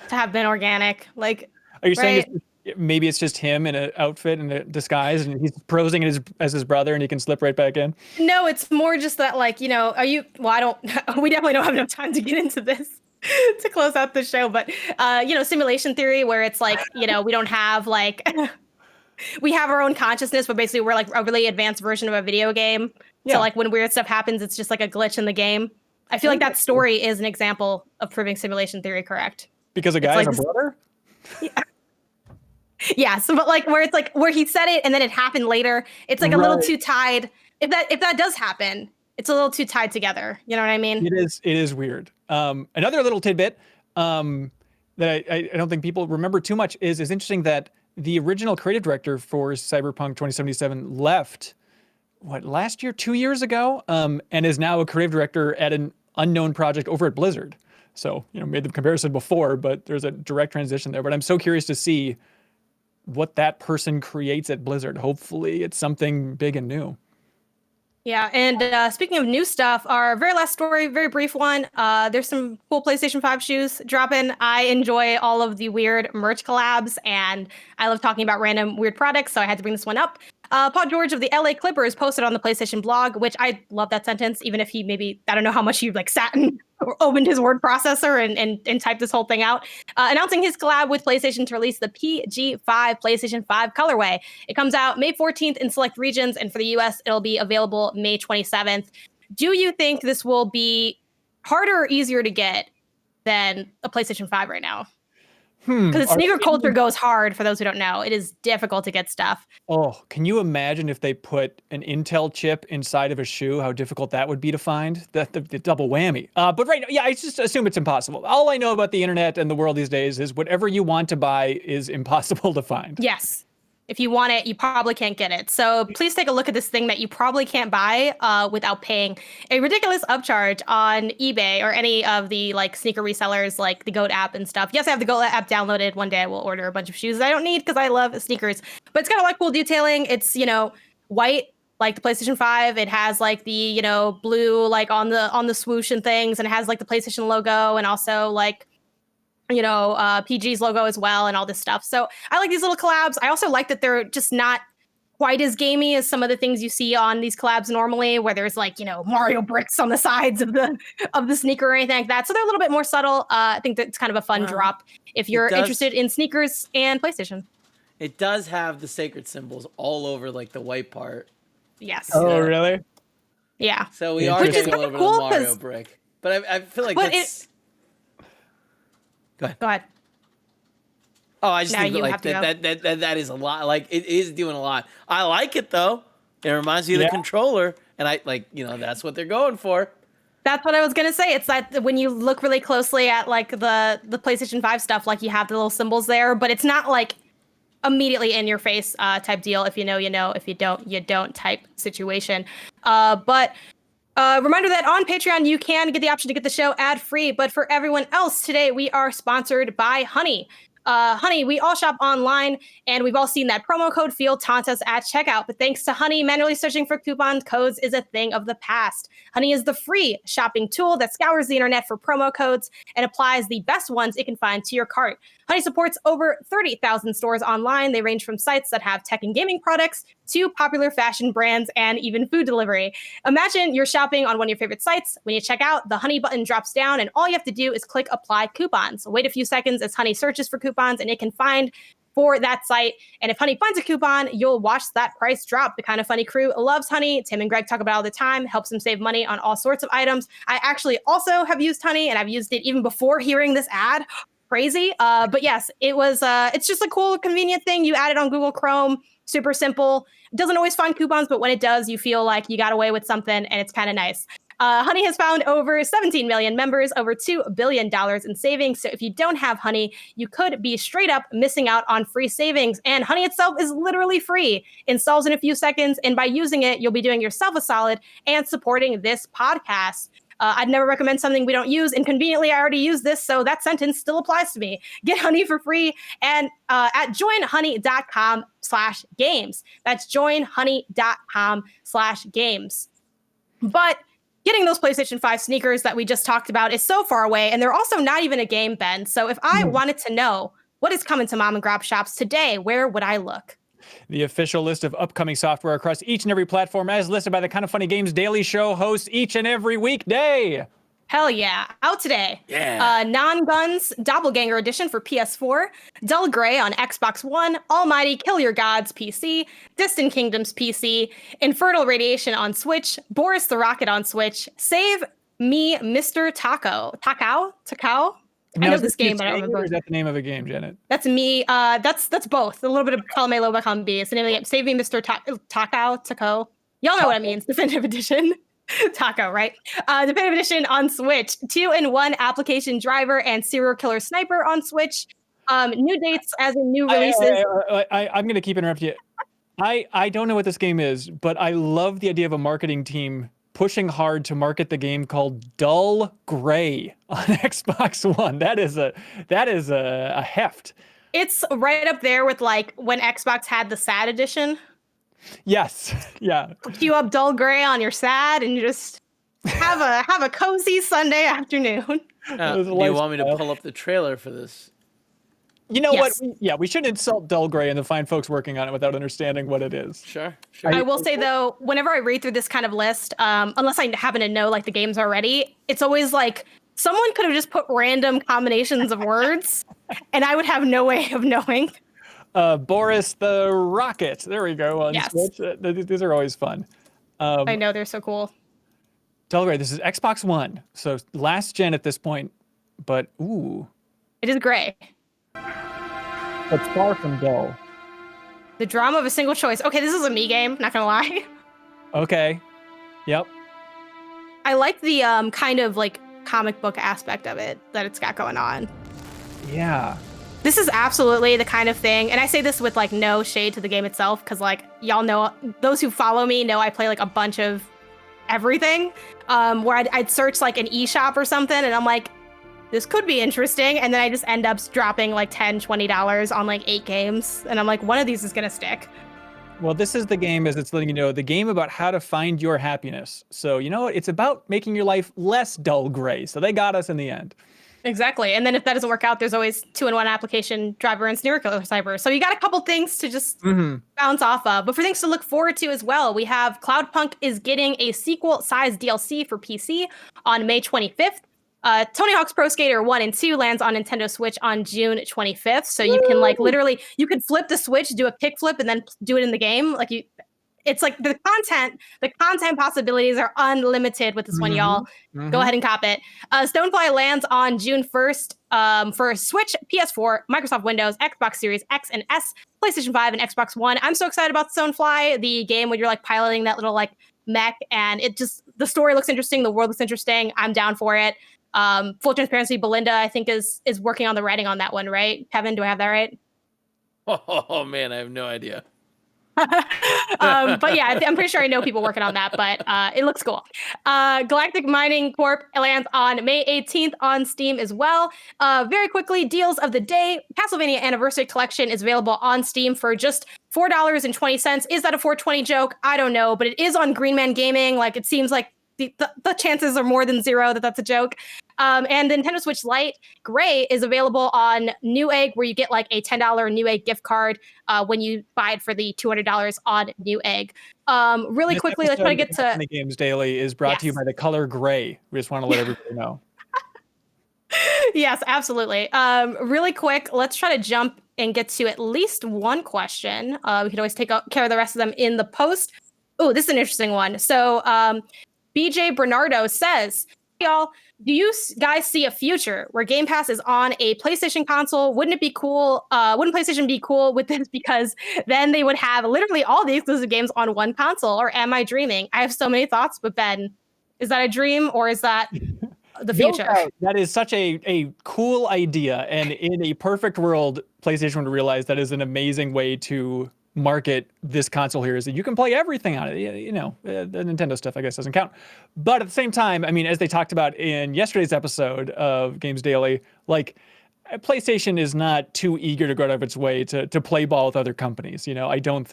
to have been organic? Like,
are you saying maybe it's just him in an outfit and a disguise, and he's posing as his brother, and he can slip right back in?
No, it's more just that, like, you know, we definitely don't have enough time to get into this to close out the show, but you know, simulation theory, where it's like, you know, we don't have like we have our own consciousness, but basically we're like a really advanced version of a video game. Yeah. So like when weird stuff happens, it's just like a glitch in the game. I feel like that story is an example of proving simulation theory correct. Because a guy has a brother? Yeah. Yeah, so but like where it's like where he said it and then it happened later, it's like a little too tied. If that does happen, it's a little too tied together. You know what I mean? It
is weird. Another little tidbit that I don't think people remember too much is interesting that the original creative director for Cyberpunk 2077 left, last year, 2 years ago, and is now a creative director at an unknown project over at Blizzard. So, you know, made the comparison before, but there's a direct transition there. But I'm so curious to see what that person creates at Blizzard. Hopefully it's something big and new.
Yeah, and speaking of new stuff, our very last story, very brief one, there's some cool PlayStation 5 shoes dropping. I enjoy all of the weird merch collabs, and I love talking about random weird products, so I had to bring this one up. Paul George of the LA Clippers posted on the PlayStation blog, which I love that sentence, even if he maybe, I don't know how much he like sat and opened his word processor and typed this whole thing out, announcing his collab with PlayStation to release the PG5 PlayStation 5 colorway. It comes out May 14th in select regions, and for the US, it'll be available May 27th. Do you think this will be harder or easier to get than a PlayStation 5 right now? Because sneaker culture goes hard, for those who don't know. It is difficult to get stuff.
Oh, can you imagine if they put an Intel chip inside of a shoe, how difficult that would be to find? The double whammy. But right now, yeah, I just assume it's impossible. All I know about the internet and the world these days is whatever you want to buy is impossible to find.
Yes. If you want it, you probably can't get it. So please take a look at this thing that you probably can't buy without paying a ridiculous upcharge on eBay or any of the like sneaker resellers like the GOAT app and stuff. Yes, I have the GOAT app downloaded. One day I will order a bunch of shoes I don't need because I love sneakers. But it's got a lot of cool detailing. It's, white like the PlayStation 5. It has like the, blue like on the swoosh and things, and it has like the PlayStation logo and also like PG's logo as well and all this stuff. So I like these little collabs. I also like that they're just not quite as gamey as some of the things you see on these collabs normally, where there's like, Mario bricks on the sides of the sneaker or anything like that. So they're a little bit more subtle. I think that's kind of a fun drop if you're interested in sneakers and PlayStation.
It does have the sacred symbols all over like the white part.
Yes.
Oh, really?
Yeah.
So we are getting a little bit of Mario brick. But I feel like that's... Go ahead. Oh, I just think that is a lot. Like, it is doing a lot. I like it, though. It reminds me of the controller. And that's what they're going for.
That's what I was going to say. It's that when you look really closely at, like, the PlayStation 5 stuff, like, you have the little symbols there. But it's not, like, immediately in your face type deal. If you know, you know. If you don't, you don't type situation. But... reminder that on Patreon, you can get the option to get the show ad-free, but for everyone else today, we are sponsored by Honey. Honey, we all shop online, and we've all seen that promo code field taunt us at checkout. But thanks to Honey, manually searching for coupon codes is a thing of the past. Honey is the free shopping tool that scours the internet for promo codes and applies the best ones it can find to your cart. Honey supports over 30,000 stores online. They range from sites that have tech and gaming products to popular fashion brands and even food delivery. Imagine you're shopping on one of your favorite sites. When you check out, the Honey button drops down, and all you have to do is click Apply Coupons. Wait a few seconds as Honey searches for coupons, and it can find for that site. And if Honey finds a coupon, you'll watch that price drop. The Kind of Funny crew loves Honey. Tim and Greg talk about it all the time. Helps them save money on all sorts of items. I actually also have used Honey, and I've used it even before hearing this ad. Crazy. But yes, it's just a cool, convenient thing. You add it on Google Chrome. Super simple. It doesn't always find coupons, but when it does, you feel like you got away with something, and it's kind of nice. Honey has found over 17 million members, over $2 billion in savings. So if you don't have Honey, you could be straight up missing out on free savings. And Honey itself is literally free. Installs in a few seconds. And by using it, you'll be doing yourself a solid and supporting this podcast. I'd never recommend something we don't use. And conveniently, I already use this, so that sentence still applies to me. Get Honey for free and at joinhoney.com/games. That's joinhoney.com/games. But getting those PlayStation 5 sneakers that we just talked about is so far away, and they're also not even a game, Ben. So if I wanted to know what is coming to mom and grab shops today, where would I look?
The official list of upcoming software across each and every platform as listed by the Kind of Funny Games Daily Show hosts each and every weekday.
Hell yeah. Out today.
Yeah.
Non-Guns Doppelganger Edition for PS4, Dull Grey on Xbox One, Almighty Kill Your Gods PC, Distant Kingdoms PC, Infernal Radiation on Switch, Boris the Rocket on Switch, Save Me Mr. Takao? I know this game, but I don't remember.
Or is that the name of a game, Janet?
That's me. That's both. A little bit of column A, a little bit of column B. It's the name of the game. Save Me Mr. Taco. Y'all know what it means. Definitive Edition. Taco, right? Definitive Edition on Switch. 2-in-1 application driver and serial killer sniper on Switch. New dates as in new releases.
I'm going to keep interrupting you. I don't know what this game is, but I love the idea of a marketing team pushing hard to market the game called Dull Grey on Xbox One. That is a heft.
It's right up there with like when Xbox had the SAD edition.
Yes. Yeah.
Cue up Dull Grey on your SAD and you just have a cozy Sunday afternoon.
Do you want me to pull up the trailer for this?
You know what? We shouldn't insult Dull Grey and the fine folks working on it without understanding what it is.
Sure.
I will say, though, whenever I read through this kind of list, unless I happen to know like the games already, it's always like someone could have just put random combinations of words and I would have no way of knowing.
Boris the Rocket. There we go. On Switch. These are always fun.
I know, they're so cool.
Dull Grey. This is Xbox One. So last gen at this point, but ooh.
It is gray.
But far from dull.
The drama of a single choice. Okay, this is a me game, not gonna lie.
Okay. Yep.
I like the kind of like comic book aspect of it that it's got going on.
Yeah.
This is absolutely the kind of thing, and I say this with like no shade to the game itself, because like y'all know, those who follow me know I play like a bunch of everything, where I'd search like an eShop or something, and I'm like, this could be interesting, and then I just end up dropping like $10-$20 on like 8 games, and I'm like, one of these is gonna stick.
Well, this is the game, as it's letting you know, the game about how to find your happiness. So you know what? It's about making your life less dull gray. So they got us in the end.
Exactly. And then if that doesn't work out, there's always 2-in-1 application, driver and steer killer cyber. So you got a couple things to just bounce off of. But for things to look forward to as well, we have Cloudpunk is getting a sequel-sized DLC for PC on May 25th. Tony Hawk's Pro Skater 1 and 2 lands on Nintendo Switch on June 25th. So you can like literally, you can flip the Switch, do a kickflip, and then do it in the game. Like it's like the content possibilities are unlimited with this one, y'all. Go ahead and cop it. Stonefly lands on June 1st for Switch, PS4, Microsoft Windows, Xbox Series X and S, PlayStation 5, and Xbox One. I'm so excited about Stonefly, the game where you're like piloting that little like mech, and it just, the story looks interesting, the world looks interesting. I'm down for it. Full transparency, Belinda, I think is working on the writing on that one, right? Kevin, do I have that right?
Oh man, I have no idea.
But yeah, I'm pretty sure I know people working on that, but it looks cool. Galactic Mining Corp lands on May 18th on Steam as well. Very quickly, deals of the day. Castlevania Anniversary Collection is available on Steam for just $4.20. Is that a 420 joke? I don't know, but it is on Green Man Gaming. Like, it seems like the chances are more than zero that that's a joke. And the Nintendo Switch Lite Gray is available on Newegg, where you get like a $10 Newegg gift card when you buy it for the $200 on Newegg. Really quickly, let's try to get to...
The Games Daily is brought to you by the color gray. We just want to let everybody know.
Yes, absolutely. Really quick, let's try to jump and get to at least one question. We can always take care of the rest of them in the post. Oh, this is an interesting one. So BJ Bernardo says, y'all, do you guys see a future where Game Pass is on a PlayStation console? Wouldn't it be cool? Wouldn't PlayStation be cool with this? Because then they would have literally all the exclusive games on one console. Or am I dreaming? I have so many thoughts, but Ben, is that a dream or is that the future?
That is such a cool idea. And in a perfect world, PlayStation would realize that is an amazing way to market this console here, is that you can play everything on it. You know, the Nintendo stuff, I guess, doesn't count. But at the same time, I mean, as they talked about in yesterday's episode of Games Daily, like, PlayStation is not too eager to go out of its way to play ball with other companies. You know, I don't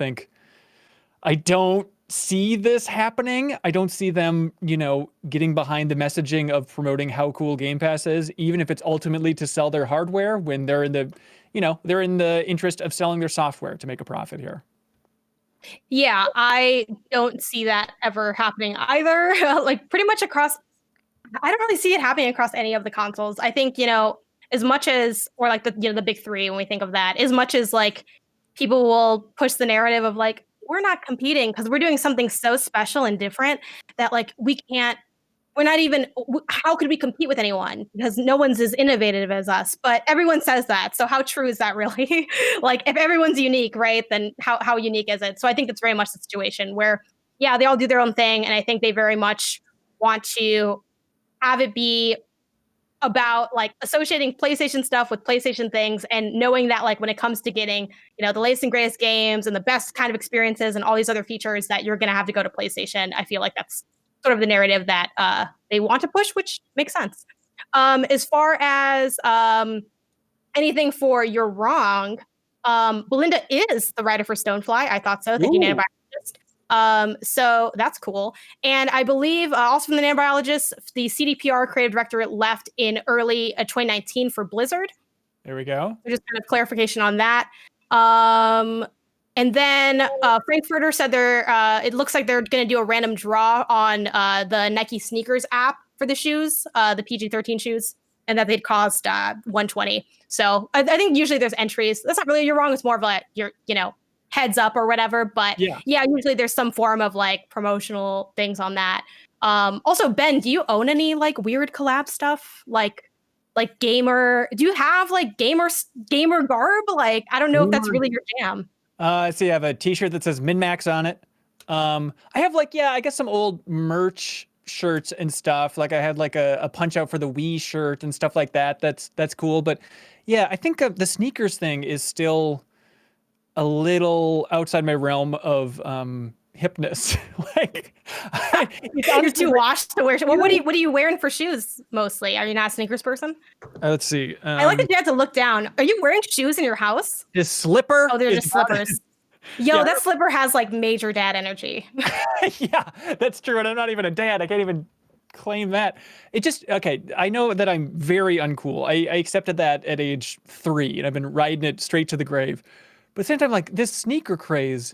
see this happening. I don't see them, you know, getting behind the messaging of promoting how cool Game Pass is, even if it's ultimately to sell their hardware, when they're in the, you know, they're in the interest of selling their software to make a profit here.
Yeah, I don't see that ever happening either. Like, pretty much across, I don't really see it happening across any of the consoles. I think, you know, as much as, or like the, you know, the big three, when we think of that, as much as like people will push the narrative of like, we're not competing because we're doing something so special and different that like we're not even, how could we compete with anyone? Because no one's as innovative as us, but everyone says that. So how true is that really? Like, if everyone's unique, right, then how unique is it? So I think it's very much the situation where, yeah, they all do their own thing. And I think they very much want to have it be about like associating PlayStation stuff with PlayStation things, and knowing that like when it comes to getting, you know, the latest and greatest games and the best kind of experiences and all these other features, that you're going to have to go to PlayStation. I feel like that's sort of the narrative that they want to push, which makes sense. As far as anything for You're Wrong, Belinda is the writer for Stonefly. I thought so. Thank you, nanobiologist. So that's cool. And I believe also from the nanobiologist, the CDPR creative director left in early 2019 for Blizzard.
There we go.
So just kind of clarification on that. And then Frankfurter said it looks like they're going to do a random draw on the Nike sneakers app for the shoes, the PG-13 shoes, and that they'd cost $120. So I think usually there's entries. That's not really You're Wrong. It's more of like your, you know, heads up or whatever. But yeah, usually there's some form of like promotional things on that. Also, Ben, do you own any like weird collab stuff? Like gamer? Do you have like gamer garb? Like, I don't know if that's really your jam.
So you have a t-shirt that says Min-Max on it. I have like, I guess some old merch shirts and stuff. Like I had like a punch out for the Wii shirt and stuff like that. That's cool. But yeah, I think the sneakers thing is still a little outside my realm of hipness. Like
you're too washed to wear. Well, what are you wearing for shoes mostly? Are you not a sneakers person?
Let's see.
I like that you have to look down. Are you wearing shoes in your house?
His slipper.
Oh, they're just slippers. Yo, yeah. That slipper has like major dad energy.
Yeah, that's true. And I'm not even a dad. I can't even claim that. It just, okay, I know that I'm very uncool. I accepted that at age 3 and I've been riding it straight to the grave. But at the same time, like this sneaker craze,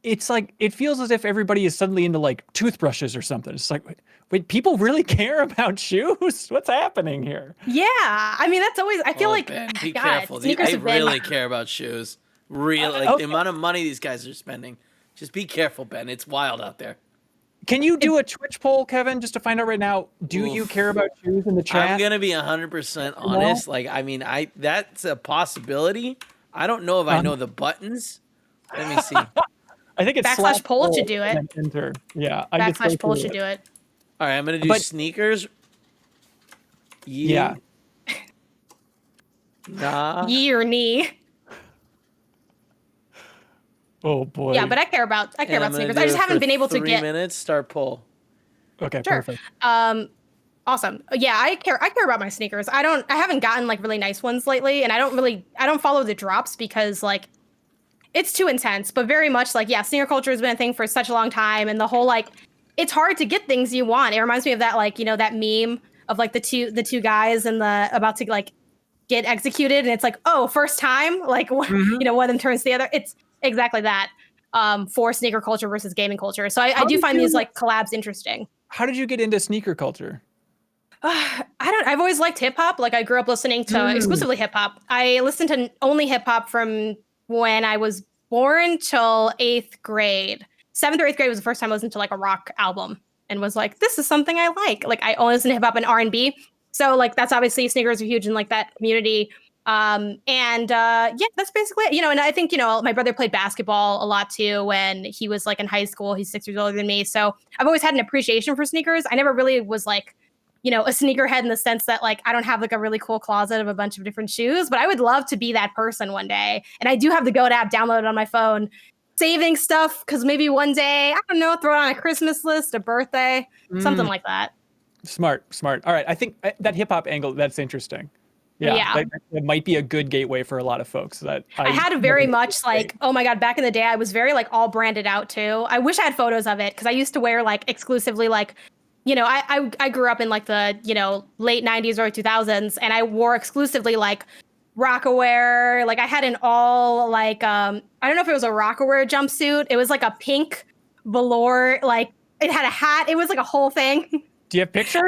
it's like, it feels as if everybody is suddenly into like toothbrushes or something. It's like, wait, people really care about shoes? What's happening here?
Yeah. I mean, that's always, I feel like,
Ben, be careful. I really care about shoes. Really, like the amount of money these guys are spending. Just be careful, Ben. It's wild out there.
Can you do a Twitch poll, Kevin, just to find out right now? Do you care about shoes in the chat?
I'm gonna be 100% honest. Like, I mean, that's a possibility. I don't know if I know the buttons. Let me see.
I think it's
/ poll should do it.
Enter. Yeah.
/ poll should do it.
All right, I'm gonna do sneakers.
Yeah.
Nah.
Yee or knee.
Oh boy.
Yeah, but I care about sneakers. I just haven't been able to get
3 minutes. Start poll.
Okay,
sure.
Perfect.
Awesome. Yeah, I care about my sneakers. I haven't gotten like really nice ones lately, and I don't follow the drops because like it's too intense. But very much like, yeah, sneaker culture has been a thing for such a long time, and the whole like it's hard to get things you want. It reminds me of that like, you know, that meme of like the two guys and the about to like get executed, and it's like, oh, first time, like you know, one of them turns to the other. It's exactly that for sneaker culture versus gaming culture. So I do find these like collabs interesting.
How did you get into sneaker culture?
I've always liked hip hop. Like I grew up listening to exclusively hip hop. I listened to only hip hop from when I was born till 8th grade. 7th or 8th grade was the first time I listened to like a rock album and was like, this is something I like. Like I only listen to hip hop and R&B. So like that's obviously sneakers are huge in like that community. Yeah, that's basically it, you know, and I think, you know, my brother played basketball a lot too when he was like in high school. He's 6 years older than me. So I've always had an appreciation for sneakers. I never really was like, you know, a sneakerhead in the sense that like I don't have like a really cool closet of a bunch of different shoes, but I would love to be that person one day. And I do have the Goat app downloaded on my phone, saving stuff because maybe one day, I don't know, throw it on a Christmas list, a birthday, something like that.
Smart. All right. I think that hip hop angle, that's interesting. Yeah. That might be a good gateway for a lot of folks. That
I had a very much like, oh my God, back in the day, I was very like all branded out too. I wish I had photos of it because I used to wear like exclusively like, you know, I grew up in like the, you know, late 90s, early 2000s, and I wore exclusively like Rockaware. Like I had an all like, I don't know if it was a Rockaware jumpsuit. It was like a pink velour, like it had a hat. It was like a whole thing.
Do you have pictures?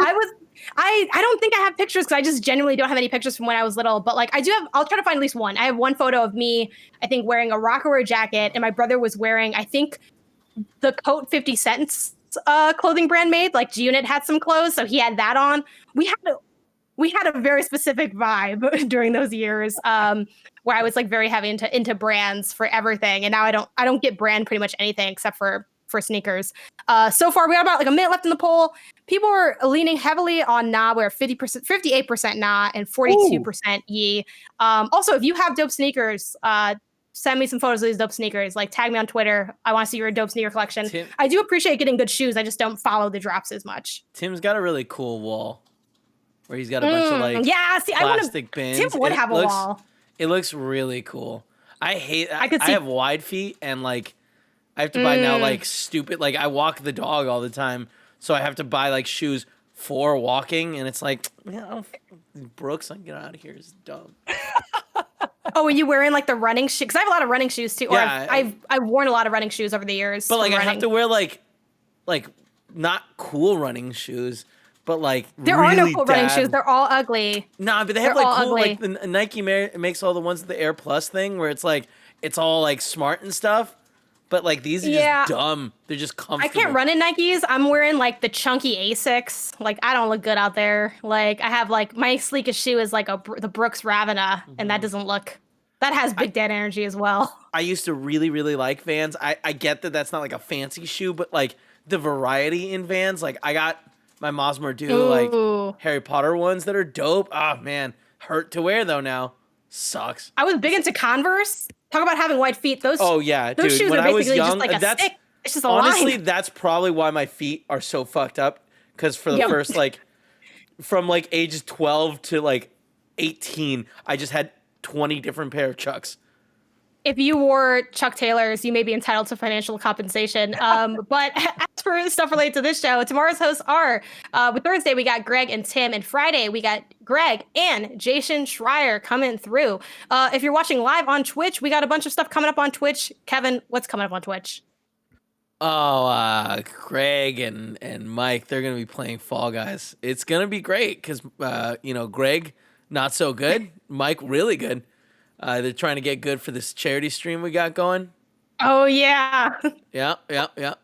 I don't think I have pictures because I just genuinely don't have any pictures from when I was little. But like I'll try to find at least one. I have one photo of me, I think, wearing a Rockaware jacket, and my brother was wearing, I think, the coat 50 Cent's clothing brand made. Like G-Unit had some clothes, so he had that on. We had a very specific vibe during those years, where I was like very heavy into brands for everything. And now I don't get brand pretty much anything except for sneakers. So far, we got about like a minute left in the poll. People are leaning heavily on Nah. We're 58% Nah and 42% Yee. Also, if you have dope sneakers, send me some photos of these dope sneakers. Like tag me on Twitter. I want to see your dope sneaker collection. I do appreciate getting good shoes. I just don't follow the drops as much.
Tim's got a really cool wall where he's got a bunch of like plastic bins.
Tim would have a wall.
It looks really cool. I have wide feet and like I have to buy now like stupid, like I walk the dog all the time, so I have to buy like shoes for walking, and it's like, Brooks, like, get out of here, it's dumb.
Oh, are you wearing like the running shoes? Because I have a lot of running shoes too. Or yeah, I've worn a lot of running shoes over the years.
But like I have to wear like not cool running shoes, but like
there really are no cool running shoes. They're all ugly.
Nah, but they have like cool ugly. Like the Nike makes all the ones with the Air Plus thing where it's like it's all like smart and stuff. But like these are just dumb. They're just comfortable.
I can't run in Nikes. I'm wearing like the chunky Asics. Like I don't look good out there. Like I have like my sleekest shoe is like the Brooks Ravena, and that doesn't look. That has big dad energy as well.
I used to really, really like Vans. I get that that's not like a fancy shoe, but like the variety in Vans, like I got my Mosmer do like Harry Potter ones that are dope. Oh man, hurt to wear though now. Sucks.
I was big into Converse. Talk about having white feet. Those
dude,
shoes
when
are
I was
basically
young,
just like a stick. It's just a
honestly,
line.
that's probably why my feet are so fucked up. Because for the first from like ages 12 to like 18, I just had 20 different pair of Chucks.
If you wore Chuck Taylors, you may be entitled to financial compensation. But as for stuff related to this show, tomorrow's hosts are, with Thursday, we got Greg and Tim, and Friday, we got Greg and Jason Schreier coming through. If you're watching live on Twitch, we got a bunch of stuff coming up on Twitch. Kevin, what's coming up on Twitch?
Oh, Greg and Mike, they're going to be playing Fall Guys. It's going to be great because, Greg, not so good. Mike, really good. They're trying to get good for this charity stream we got going.
Oh, yeah.
Yeah.
Yep.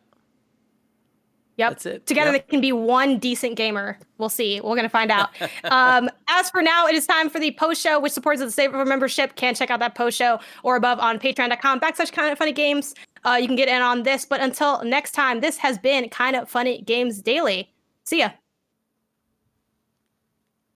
That's it.
Together they can be one decent gamer. We'll see. We're going to find out. As for now, it is time for the post show, which supports the Save for membership. Can check out that post show or above on patreon.com/kindoffunnygames. You can get in on this. But until next time, this has been Kind of Funny Games Daily. See ya.